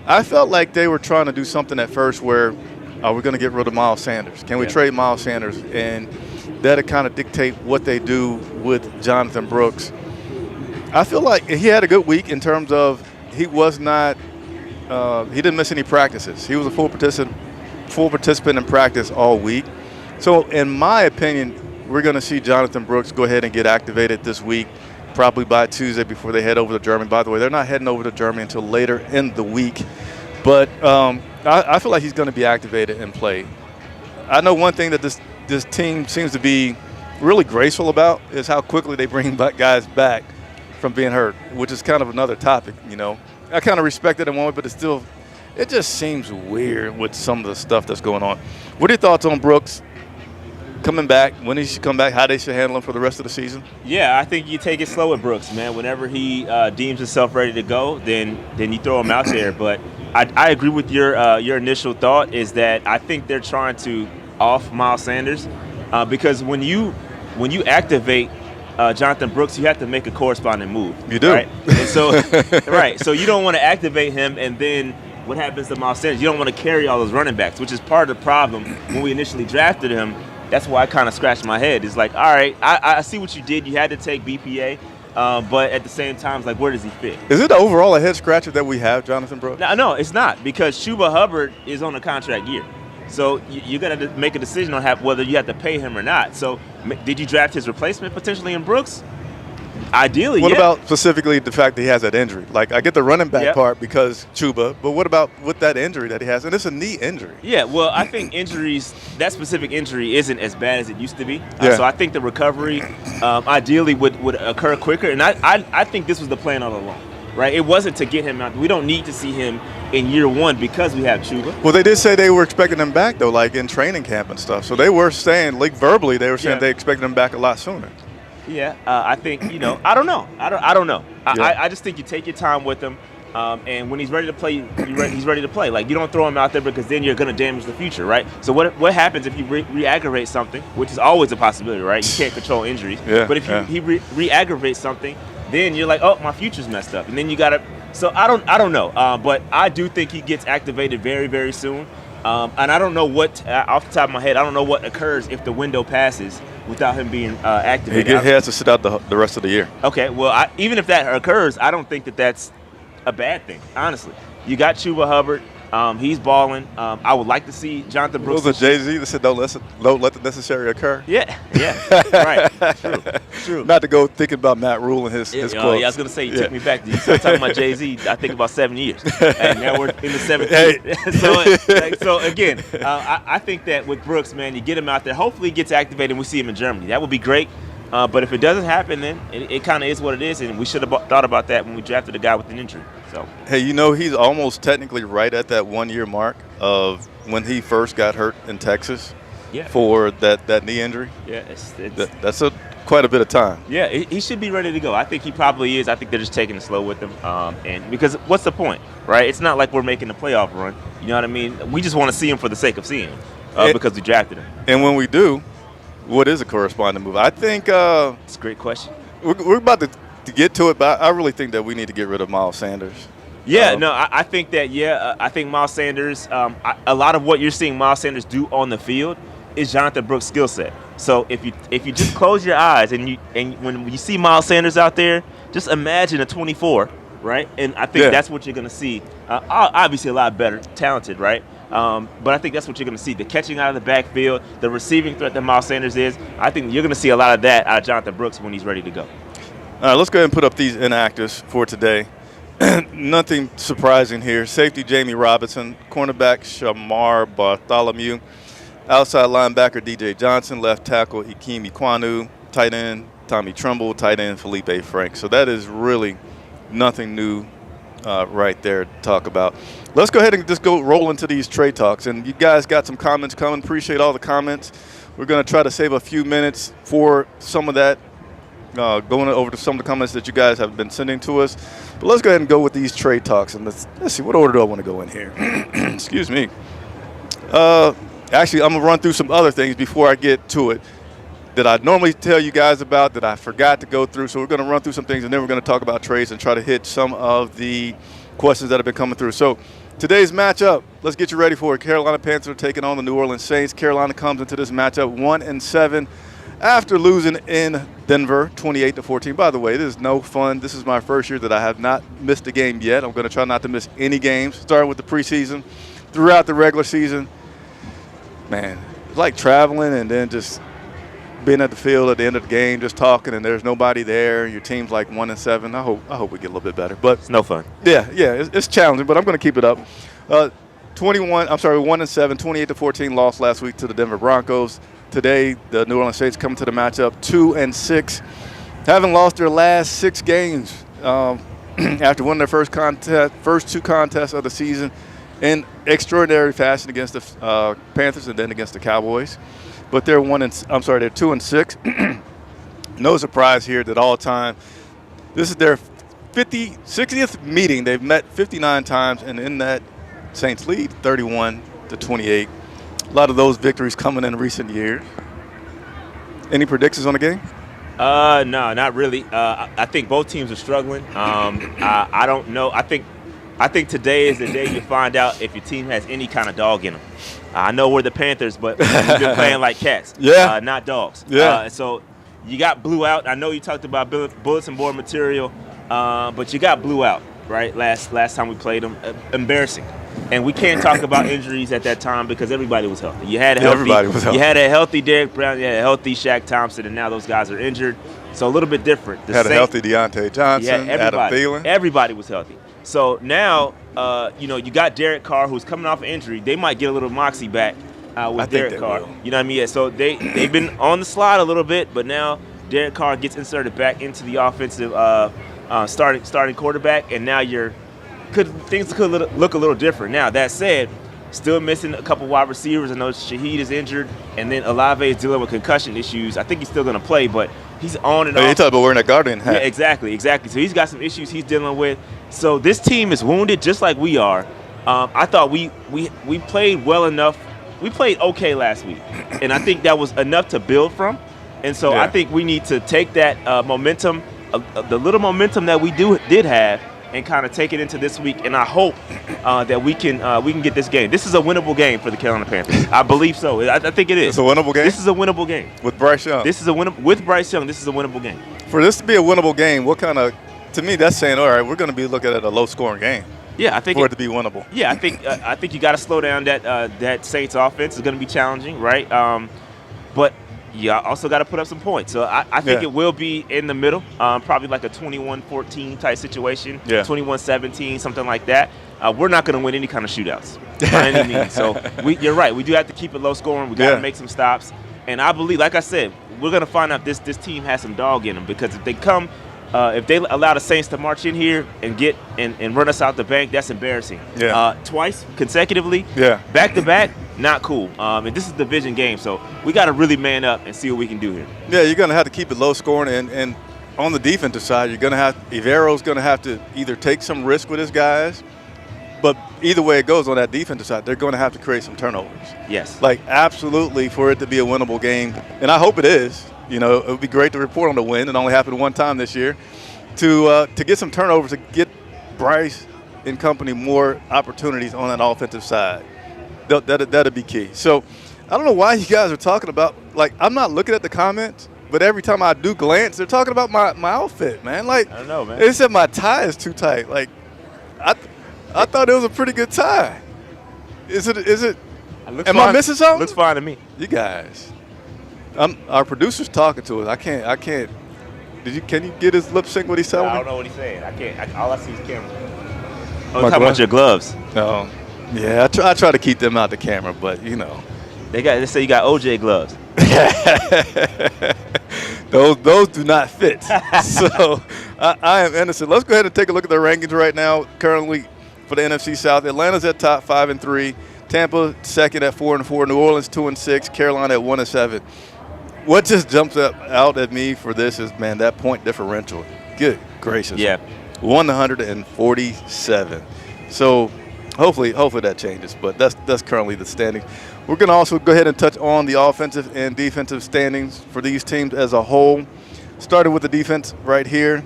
I felt like they were trying to do something at first where we're going to get rid of Miles Sanders. Can we trade Miles Sanders? And that'll kind of dictate what they do with Jonathan Brooks. I feel like he had a good week in terms of he was not he didn't miss any practices. He was a full participant in practice all week. So in my opinion, we're going to see Jonathan Brooks go ahead and get activated this week, probably by Tuesday before they head over to Germany. By the way, they're not heading over to Germany until later in the week. But I feel like he's going to be activated and play. I know one thing that this team seems to be really graceful about is how quickly they bring guys back from being hurt, which is kind of another topic, I kind of respect it in one way, but it just seems weird with some of the stuff that's going on. What are your thoughts on Brooks coming back, when he should come back, how they should handle him for the rest of the season? Yeah, I think you take it slow with Brooks, man. Whenever he deems himself ready to go, then you throw him out there. But I agree with your initial thought is that I think they're trying to off Miles Sanders because when you activate Jonathan Brooks, you have to make a corresponding move. You do. Right? And so, right. So you don't want to activate him and then what happens to Miles Sanders? You don't want to carry all those running backs, which is part of the problem when we initially drafted him. That's why I kind of scratched my head. It's like, all right, I see what you did. You had to take BPA, but at the same time, it's like, where does he fit? Is it overall a head scratcher that we have Jonathan Brooks? No, it's not because Chuba Hubbard is on a contract year. So you got to make a decision on whether you have to pay him or not. So did you draft his replacement potentially in Brooks? Ideally, What yeah. about specifically the fact that he has that injury? Like, I get the running back part because Chuba, but what about with that injury that he has? And it's a knee injury. Yeah, well, I think injuries, that specific injury isn't as bad as it used to be. Yeah. So I think the recovery ideally would occur quicker. And I think this was the plan all along, right? It wasn't to get him out. We don't need to see him in year one because we have Chuba. Well, they did say they were expecting him back, though, like in training camp and stuff. So they were saying, like verbally, they were saying they expected him back a lot sooner. Yeah, I think, I don't know. I don't know. Yeah. I just think you take your time with him, and when he's ready to play, he's ready to play. Like, you don't throw him out there because then you're going to damage the future, right? So what happens if you re-aggravate something, which is always a possibility, right? You can't control injuries. Yeah, but if he re-aggravates something, then you're like, oh, my future's messed up. And then you got to – so I don't know. But I do think he gets activated very, very soon. And I don't know what – off the top of my head, I don't know what occurs if the window passes – without him being activated. He has to sit out the rest of the year. Okay, well, even if that occurs, I don't think that that's a bad thing, honestly. You got Chuba Hubbard. He's balling. I would like to see Jonathan Brooks. What was it, Jay-Z that said don't let the necessary occur? Yeah, right. True. Not to go thinking about Matt Rule and his quotes. Yeah, I was going to say, you took me back. You started talking about Jay-Z, I think about 7 years. And now we're in the 7th year. So again, I think that with Brooks, man, you get him out there. Hopefully he gets activated and we see him in Germany. That would be great. But if it doesn't happen, then it kind of is what it is, and we should have thought about that when we drafted a guy with an injury. So hey, he's almost technically right at that 1 year mark of when he first got hurt in Texas for that knee injury. Yeah, that's quite a bit of time. Yeah, he should be ready to go. I think he probably is. I think they're just taking it slow with him, and because what's the point, right? It's not like we're making a playoff run. You know what I mean? We just want to see him for the sake of seeing him because we drafted him. And when we do. What is a corresponding move? I think it's a great question. We're about to get to it, but I really think that we need to get rid of Miles Sanders. Yeah, I think that. I think Miles Sanders. A lot of what you're seeing Miles Sanders do on the field is Jonathan Brooks' skill set. So if you just close your eyes and when you see Miles Sanders out there, just imagine a 24, right? And I think that's what you're going to see. Obviously, a lot better, talented, right? But I think that's what you're going to see. The catching out of the backfield, the receiving threat that Miles Sanders is. I think you're going to see a lot of that out of Jonathan Brooks when he's ready to go. All right, let's go ahead and put up these inactives for today. Nothing surprising here. Safety Jamie Robinson, cornerback Shamar Bartholomew, outside linebacker DJ Johnson, left tackle Ikem Ekwonu, tight end Tommy Trumbull, tight end Felipe Frank. So that is really nothing new right there to talk about. Let's go ahead and just go roll into these trade talks. And you guys got some comments coming. Appreciate all the comments. We're going to try to save a few minutes for some of that, going over to some of the comments that you guys have been sending to us. But let's go ahead and go with these trade talks. And let's see, what order do I want to go in here? Excuse me. Actually, I'm going to run through some other things before I get to it that I normally tell you guys about that I forgot to go through. So we're going to run through some things, and then we're going to talk about trades and try to hit some of the questions that have been coming through. So today's matchup, let's get you ready for it. Carolina Panthers are taking on the New Orleans Saints. Carolina comes into this matchup 1-7 after losing in Denver 28-14. By the way, this is no fun. This is my first year that I have not missed a game yet. I'm going to try not to miss any games, starting with the preseason, throughout the regular season. Man, it's like traveling and then just being at the field at the end of the game, just talking, and there's nobody there. Your team's like 1-7. I hope we get a little bit better, but it's no fun. Yeah, it's challenging, but I'm going to keep it up. 1-7, 28-14 loss last week to the Denver Broncos. Today, the New Orleans Saints come to the matchup 2-6, haven't lost their last 6 games after winning their first two contests of the season in extraordinary fashion against the Panthers and then against the Cowboys. but they're 2-6. No surprise here that all time. This is their 60th meeting. They've met 59 times, and in that, Saints lead 31-28. A lot of those victories coming in recent years. Any predictions on the game? No, not really. I think both teams are struggling. I don't know. I think today is the day you find out if your team has any kind of dog in them. I know we're the Panthers, but we've been playing like cats, not dogs. Yeah. So you got blew out. I know you talked about bulletin board material, but you got blew out, right? Last time we played them, embarrassing. And we can't talk about injuries at that time because everybody was healthy. You had everybody was healthy. You had a healthy Derrick Brown, you had a healthy Shaq Thompson, and now those guys are injured. So a little bit different. A healthy Deontay Johnson, Adam Thielen. Everybody was healthy. So now, you got Derek Carr, who's coming off an injury. They might get a little moxie back with Derek Carr. Will. You know what I mean? Yeah, so they've been on the slide a little bit, but now Derek Carr gets inserted back into the offensive starting quarterback, and now things could look a little different. Now, that said, still missing a couple wide receivers. I know Shaheed is injured, and then Olave is dealing with concussion issues. I think he's still going to play, but he's on and off. You're talking about wearing that Guardian hat. Yeah, exactly. So he's got some issues he's dealing with. So this team is wounded just like we are. I thought we played well enough. We played okay last week, and I think that was enough to build from. And so I think we need to take that momentum, the little momentum that we did have, and kind of take it into this week. And I hope that we can get this game. This is a winnable game for the Carolina Panthers. I believe so. I think it is. It's a winnable game? This is a winnable game. With Bryce Young? With Bryce Young, this is a winnable game. For this to be a winnable game, to me, that's saying, all right, we're going to be looking at a low-scoring game. Yeah, I think for it to be winnable. Yeah, I think you got to slow down that Saints offense. Is going to be challenging, right? But you also got to put up some points. So I think it will be in the middle, probably like a 21-14 type situation, 21-17, something like that. We're not going to win any kind of shootouts by any means. So you're right. We do have to keep it low scoring. We got to make some stops. And I believe, like I said, we're going to find out this team has some dog in them, because if they come – if they allow the Saints to march in here and get and run us out the bank, that's embarrassing. Twice consecutively, back to back, not cool. And this is a division game, so we got to really man up and see what we can do here. Yeah, you're going to have to keep it low scoring, and on the defensive side, you're going to have Ivero's going to have to either take some risk with his guys, but either way it goes on that defensive side, they're going to have to create some turnovers. Yes, like absolutely for it to be a winnable game, and I hope it is. You know, it would be great to report on the win. It only happened one time this year. To get some turnovers, to get Bryce and company more opportunities on that offensive side. That'd be key. So I don't know why you guys are talking about, like, I'm not looking at the comments, but every time I do glance, they're talking about my outfit, man. Like, I don't know, man. They said my tie is too tight. Like, I thought it was a pretty good tie. Is it? Am I missing something? Looks fine to me. You guys. Our producer's talking to us. I can't. Can you get his lip sync what he's telling me? I don't know what he's saying. I can't. All I see is camera. Oh, talking about your gloves. No. Yeah, I try to keep them out the camera, but you know. They say you got OJ gloves. Those do not fit. So I am innocent. Let's go ahead and take a look at the rankings right now. Currently for the NFC South, Atlanta's at top 5-3. Tampa second at 4-4. New Orleans 2-6. Carolina at 1-7. What just jumps out at me for this is, man, that point differential. Good gracious. Yeah. 147. So hopefully that changes, but that's currently the standings. We're going to also go ahead and touch on the offensive and defensive standings for these teams as a whole. Starting with the defense right here.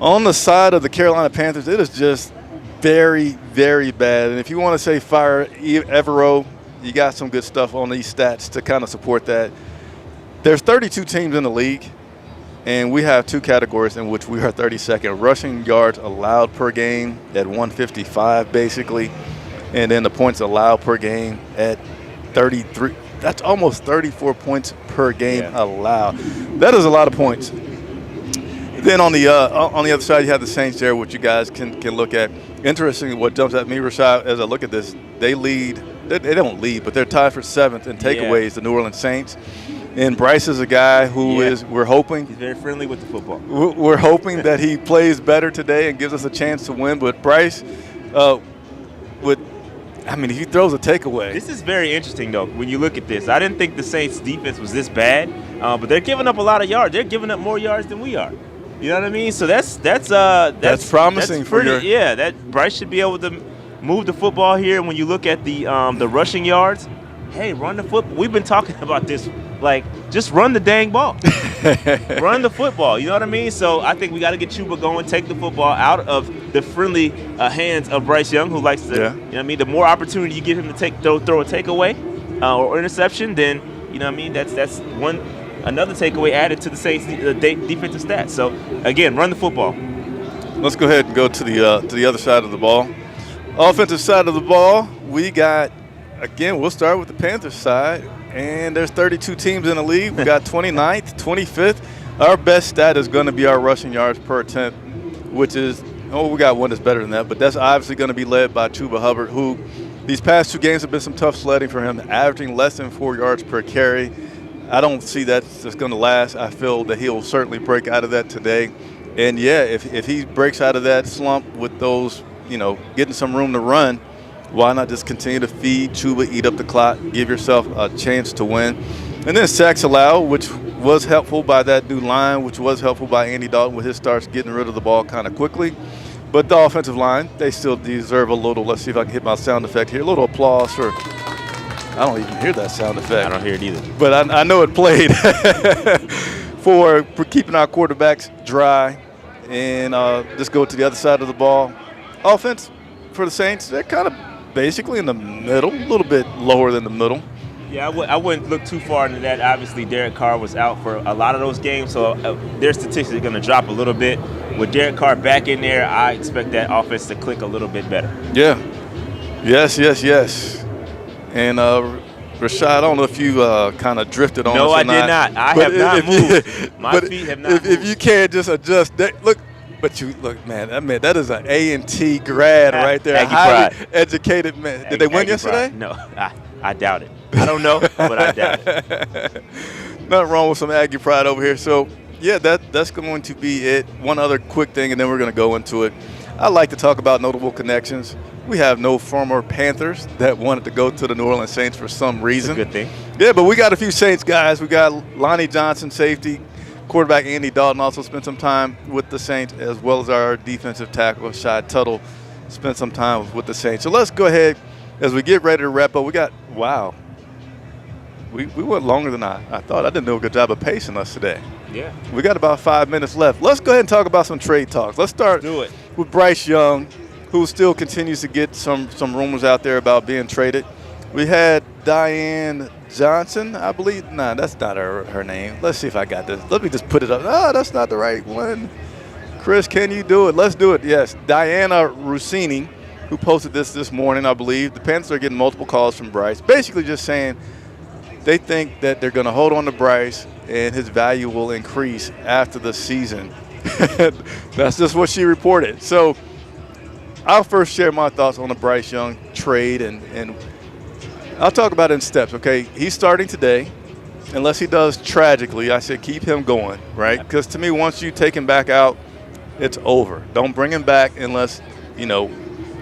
On the side of the Carolina Panthers, it is just very, very bad. And if you want to say fire Evero, you got some good stuff on these stats to kind of support that. There's 32 teams in the league, and we have two categories in which we are 32nd. Rushing yards allowed per game at 155, basically, and then the points allowed per game at 33. That's almost 34 points per game allowed. That is a lot of points. Then on the other side, you have the Saints there, which you guys can look at. Interesting, what jumps at me, Rashad, as I look at this, they lead. They don't lead, but they're tied for 7th in takeaways, the New Orleans Saints. And Bryce is a guy who we're hoping. He's very friendly with the football. We're hoping that he plays better today and gives us a chance to win. But Bryce, with I mean, he throws a takeaway. This is very interesting, though, when you look at this. I didn't think the Saints' defense was this bad, but they're giving up a lot of yards. They're giving up more yards than we are. You know what I mean? So that's promising that's for pretty, your. Yeah, that Bryce should be able to move the football here. When you look at the rushing yards, hey, run the football. We've been talking about this, like, just run the dang ball. Run the football. You know what I mean? So I think we got to get Chuba going, take the football out of the friendly hands of Bryce Young, who likes to, you know what I mean? The more opportunity you give him to throw a takeaway or interception, then, you know what I mean? That's another takeaway added to the Saints' defensive stats. So, again, run the football. Let's go ahead and go to the other side of the ball. Offensive side of the ball, we got, again, we'll start with the Panthers side. And there's 32 teams in the league. We got 29th, 25th. Our best stat is going to be our rushing yards per attempt, which is, we got one that's better than that, but that's obviously going to be led by Chuba Hubbard, who these past 2 games have been some tough sledding for him, averaging less than 4 yards per carry. I don't see that's going to last. I feel that he'll certainly break out of that today. And, yeah, if he breaks out of that slump with those, getting some room to run, why not just continue to feed Chuba, eat up the clock, give yourself a chance to win? And then sacks allowed, which was helpful by that new line, which was helpful by Andy Dalton with his starts getting rid of the ball kind of quickly. But the offensive line, they still deserve a little. Let's see if I can hit my sound effect here. A little applause for. I don't even hear that sound effect. I don't hear it either. But I know it played for keeping our quarterbacks dry. And just go to the other side of the ball. Offense for the Saints, they're kind of basically in the middle, a little bit lower than the middle. Yeah, I wouldn't look too far into that. Obviously, Derek Carr was out for a lot of those games, so their statistics are going to drop a little bit. With Derek Carr back in there, I expect that offense to click a little bit better. Yeah. Yes. And Rashad, I don't know if you kind of drifted on us or I not. did not. I have not moved. My feet have not moved. If you can't just adjust that, look. But man, that is an A&T grad right there. Highly educated man. Did they win yesterday? No, I doubt it. I don't know, but I doubt it. Nothing wrong with some Aggie pride over here. So, yeah, that's going to be it. One other quick thing, and then we're going to go into it. I like to talk about notable connections. We have no former Panthers that wanted to go to the New Orleans Saints for some reason. That's a good thing. Yeah, but we got a few Saints guys. We got Lonnie Johnson, safety. Quarterback Andy Dalton also spent some time with the Saints, as well as our defensive tackle, Rashad Tuttle, spent some time with the Saints. So let's go ahead as we get ready to wrap up. We went longer than I thought. I didn't do a good job of pacing us today. Yeah. We got about 5 minutes left. Let's go ahead and talk about some trade talks. Let's start with Bryce Young, who still continues to get some rumors out there about being traded. We had Diane Johnson, I believe. Nah, that's not her name. Let's see if I got this. Let me just put it up. That's not the right one. Chris, can you do it? Let's do it. Yes, Diana Rossini, who posted this morning, I believe. The Panthers are getting multiple calls from Bryce, basically just saying they think that they're going to hold on to Bryce and his value will increase after the season. That's just what she reported. So I'll first share my thoughts on the Bryce Young trade, and I'll talk about it in steps, okay? He's starting today. Unless he does tragically, I said keep him going, right? Because to me, once you take him back out, it's over. Don't bring him back unless,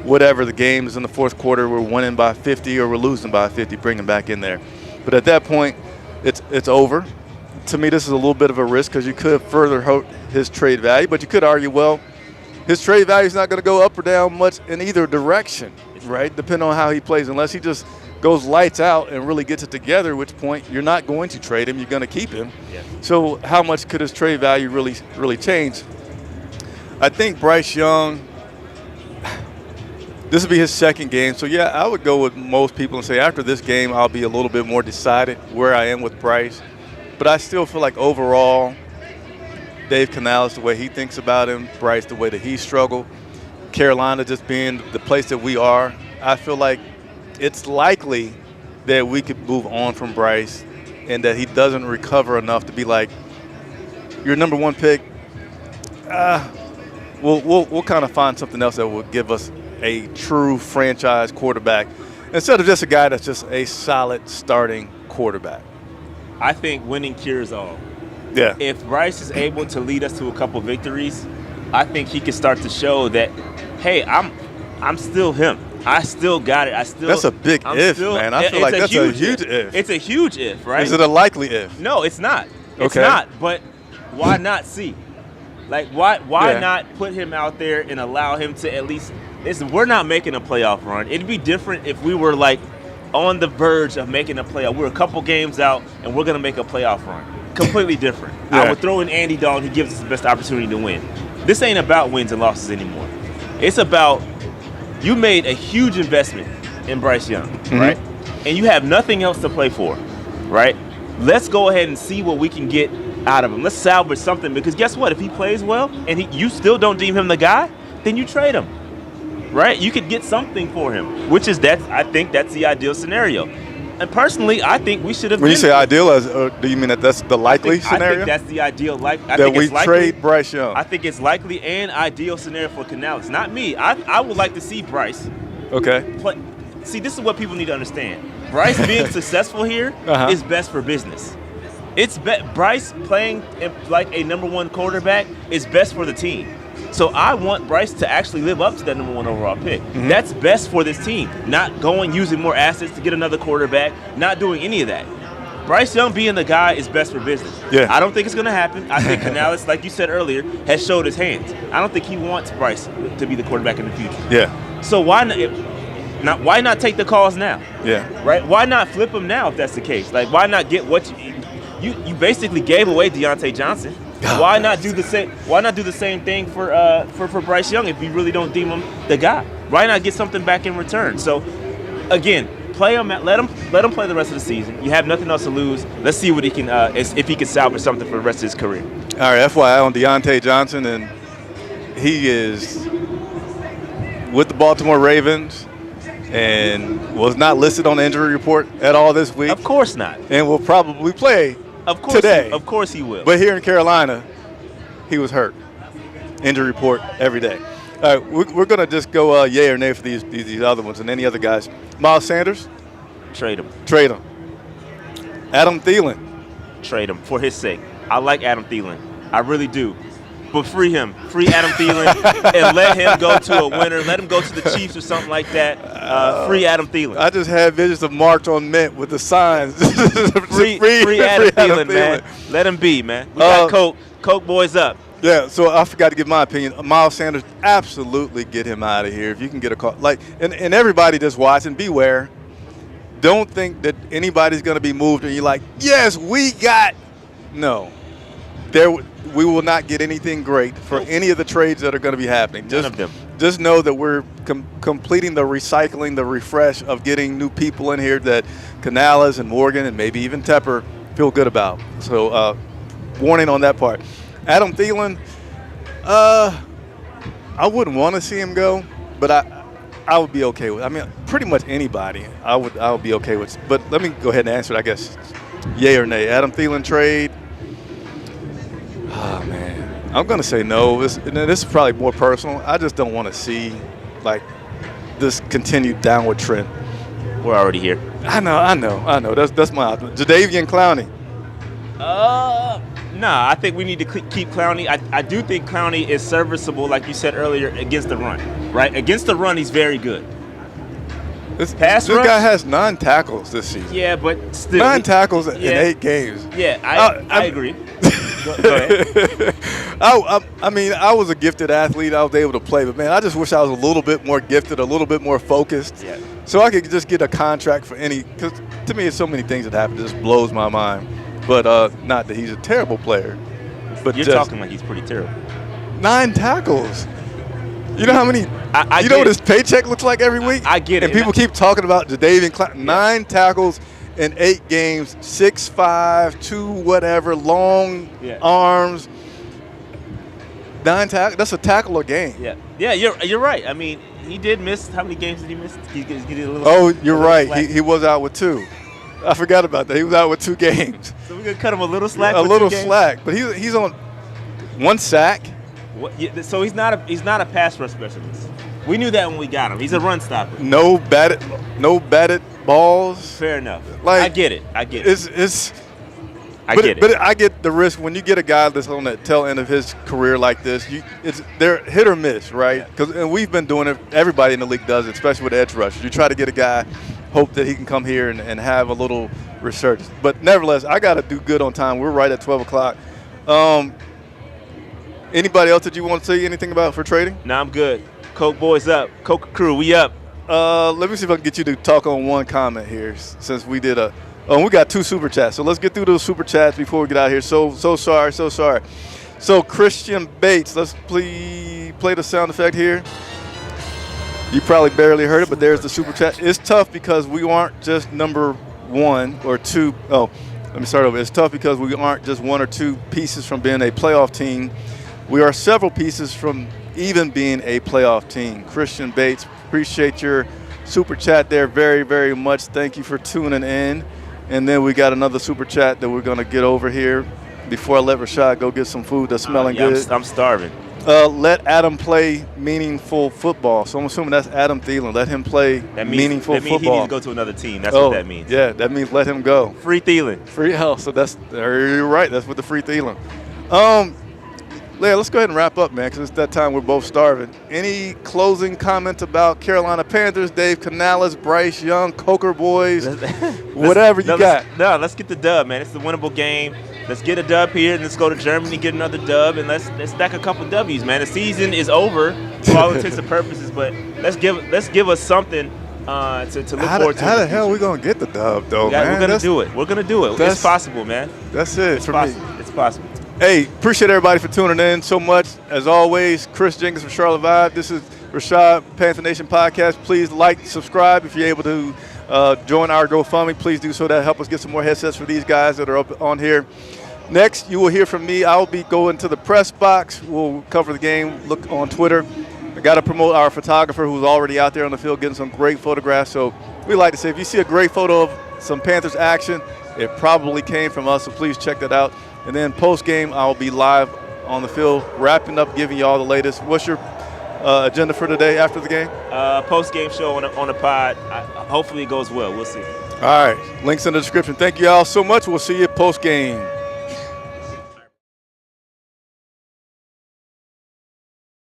whatever the game is in the fourth quarter, we're winning by 50 or we're losing by 50, bring him back in there. But at that point, it's over. To me, this is a little bit of a risk because you could further hurt his trade value, but you could argue, well, his trade value is not going to go up or down much in either direction, right? Depending on how he plays, unless he just goes lights out and really gets it together, at which point you're not going to trade him, you're going to keep him. Yeah. So how much could his trade value really change? I think Bryce Young, this will be his second game. So, yeah, I would go with most people and say after this game I'll be a little bit more decided where I am with Bryce. But I still feel like overall Dave Canales, the way he thinks about him, Bryce, the way that he struggled, Carolina just being the place that we are, I feel like it's likely that we could move on from Bryce and that he doesn't recover enough to be like, your number one pick, we'll kind of find something else that will give us a true franchise quarterback instead of just a guy that's just a solid starting quarterback. I think winning cures all. Yeah. If Bryce is able to lead us to a couple victories, I think he can start to show that, hey, I'm still him. I still got it. That's a big if, man. I feel like that's a huge if. It's a huge if, right? Is it a likely if? No, it's not. It's Okay. not. But why not see? Like, why not put him out there and allow him to at least – listen, we're not making a playoff run. It'd be different if we were, like, on the verge of making a playoff. We're a couple games out, and we're going to make a playoff run. Completely different. Yeah. I would throw in Andy Dalton. He gives us the best opportunity to win. This ain't about wins and losses anymore. It's about you made a huge investment in Bryce Young, right? And you have nothing else to play for, right? Let's go ahead and see what we can get out of him. Let's salvage something, because guess what? If he plays well and you still don't deem him the guy, then you trade him, right? You could get something for him, which is I think that's the ideal scenario. And personally, I think we should have. When you say ideal, do you mean that's the likely scenario? I think that's the ideal. That we trade Bryce Young. I think it's likely and ideal scenario for Canales. Not me. I would like to see Bryce. Okay. See, this is what people need to understand. Bryce being successful here is best for business. Bryce playing like a number one quarterback is best for the team. So I want Bryce to actually live up to that number one overall pick. That's best for this team. Not using more assets to get another quarterback, not doing any of that. Bryce Young being the guy is best for business. Yeah. I don't think it's going to happen. I think Canales, like you said earlier, has showed his hands. I don't think he wants Bryce to be the quarterback in the future. Yeah. So why not take the calls now? Yeah. Right? Why not flip him now if that's the case? Like, why not get what you basically gave away Deontay Johnson? Why not do the same? Why not do the same thing for Bryce Young if you really don't deem him the guy? Why not get something back in return? So, again, play him. Let him play the rest of the season. You have nothing else to lose. Let's see what he can if he can salvage something for the rest of his career. All right, FYI on Deontay Johnson, and he is with the Baltimore Ravens and was not listed on the injury report at all this week. Of course not. And will probably play. Of course, today. Of course he will. But here in Carolina, he was hurt. Injury report every day. All right, we're going to just go yay or nay for these other ones and any other guys. Miles Sanders? Trade him. Trade him. Adam Thielen? Trade him for his sake. I like Adam Thielen. I really do. But free him. Free Adam Thielen and let him go to a winner. Let him go to the Chiefs or something like that. Free Adam Thielen. I just had visions of March on Mint with the signs. free Adam Thielen, man. Let him be, man. We got Coke. Coke boys up. Yeah, so I forgot to give my opinion. Miles Sanders, absolutely get him out of here. If you can get a call. And everybody just watching, beware. Don't think that anybody's going to be moved and you're like, yes, we got. No. We will not get anything great for any of the trades that are going to be happening. None of them. Just know that we're completing the recycling, the refresh of getting new people in here that Canales and Morgan and maybe even Tepper feel good about. So warning on that part. Adam Thielen, I wouldn't want to see him go, but I would be okay with it. I mean, pretty much anybody I would be okay with. But let me go ahead and answer it, I guess. Yay or nay. Adam Thielen trade. Oh, man. I'm going to say no. This is probably more personal. I just don't want to see, this continued downward trend. We're already here. I know. That's my opinion. Jadeveon Clowney. Nah, I think we need to keep Clowney. I do think Clowney is serviceable, like you said earlier, against the run, right? Against the run, he's very good. This guy has 9 tackles this season. Yeah, but still. 9 tackles in 8 games. Yeah, I agree. Go ahead. I was a gifted athlete. I was able to play. But, man, I just wish I was a little bit more gifted, a little bit more focused. Yeah. So I could just get a contract for any – because to me, it's so many things that happen. It just blows my mind. But not that he's a terrible player. But you're talking like he's pretty terrible. 9 tackles. You know how many – you know what his paycheck looks like every week? I get it. And people keep talking about Jadeveon Clowney. 9 tackles in 8 games, 6'5", 2 whatever, long arms. 9 tackles. That's a tackle a game. Yeah, you're right. I mean, he did miss. How many games did he miss? He did a little. Oh, you're right. He was out with 2. I forgot about that. He was out with 2 games. So we're gonna cut him a little slack. A little slack, but he's on 1 sack. So he's not a pass rush specialist. We knew that when we got him. He's a run stopper. No batted balls. Fair enough. I get it. It's get it. But I get the risk when you get a guy that's on the tail end of his career like this. They're hit or miss, right? And we've been doing it. Everybody in the league does it, especially with edge rushers. You try to get a guy, hope that he can come here and have a little research. But nevertheless, I got to do good on time. We're right at 12 o'clock. Anybody else that you want to say anything about for trading? No, I'm good. Coke boys up. Coke crew, we up. Let me see if I can get you to talk on one comment here since we did we got 2 super chats. So let's get through those super chats before we get out here. So sorry. So Christian Bates, let's play the sound effect here. You probably barely heard it, but there's the super chat. It's tough because we aren't just number 1 or 2. Oh, let me start over. It's tough because we aren't just 1 or 2 pieces from being a playoff team. We are several pieces from even being a playoff team. Christian Bates, appreciate your super chat there very, very much. Thank you for tuning in. And then we got another super chat that we're going to get over here before I let Rashad go get some food that's smelling good. I'm starving. Let Adam play meaningful football. So I'm assuming that's Adam Thielen. Let him play meaningful football. That means he needs to go to another team. That's what that means. Yeah, that means let him go. Free Thielen. Free health. So you're right. That's with the free Thielen. Leah, let's go ahead and wrap up, man, because it's that time we're both starving. Any closing comments about Carolina Panthers, Dave Canales, Bryce Young, Coker Boys, whatever you got? Let's get the dub, man. It's the winnable game. Let's get a dub here, and let's go to Germany, get another dub, and let's stack a couple W's, man. The season is over for all intents and purposes, but let's give us something to look forward to. How the hell are we going to get the dub, though, man? We're going to do it. We're going to do it. It's possible, man. That's it it's for possible. me. It's possible. Hey, appreciate everybody for tuning in so much. As always, Chris Jenkins from Charlotte Vibe. This is Rashad, Panther Nation Podcast. Please like, subscribe. If you're able to join our GoFundMe, please do so. That help us get some more headsets for these guys that are up on here. Next, you will hear from me. I'll be going to the press box. We'll cover the game. Look on Twitter. I got to promote our photographer who's already out there on the field getting some great photographs. So we like to say if you see a great photo of some Panthers action, it probably came from us. So please check that out. And then post-game, I'll be live on the field, wrapping up, giving you all the latest. What's your agenda for today after the game? Post-game show on the pod. Hopefully it goes well. We'll see. All right. Links in the description. Thank you all so much. We'll see you post-game.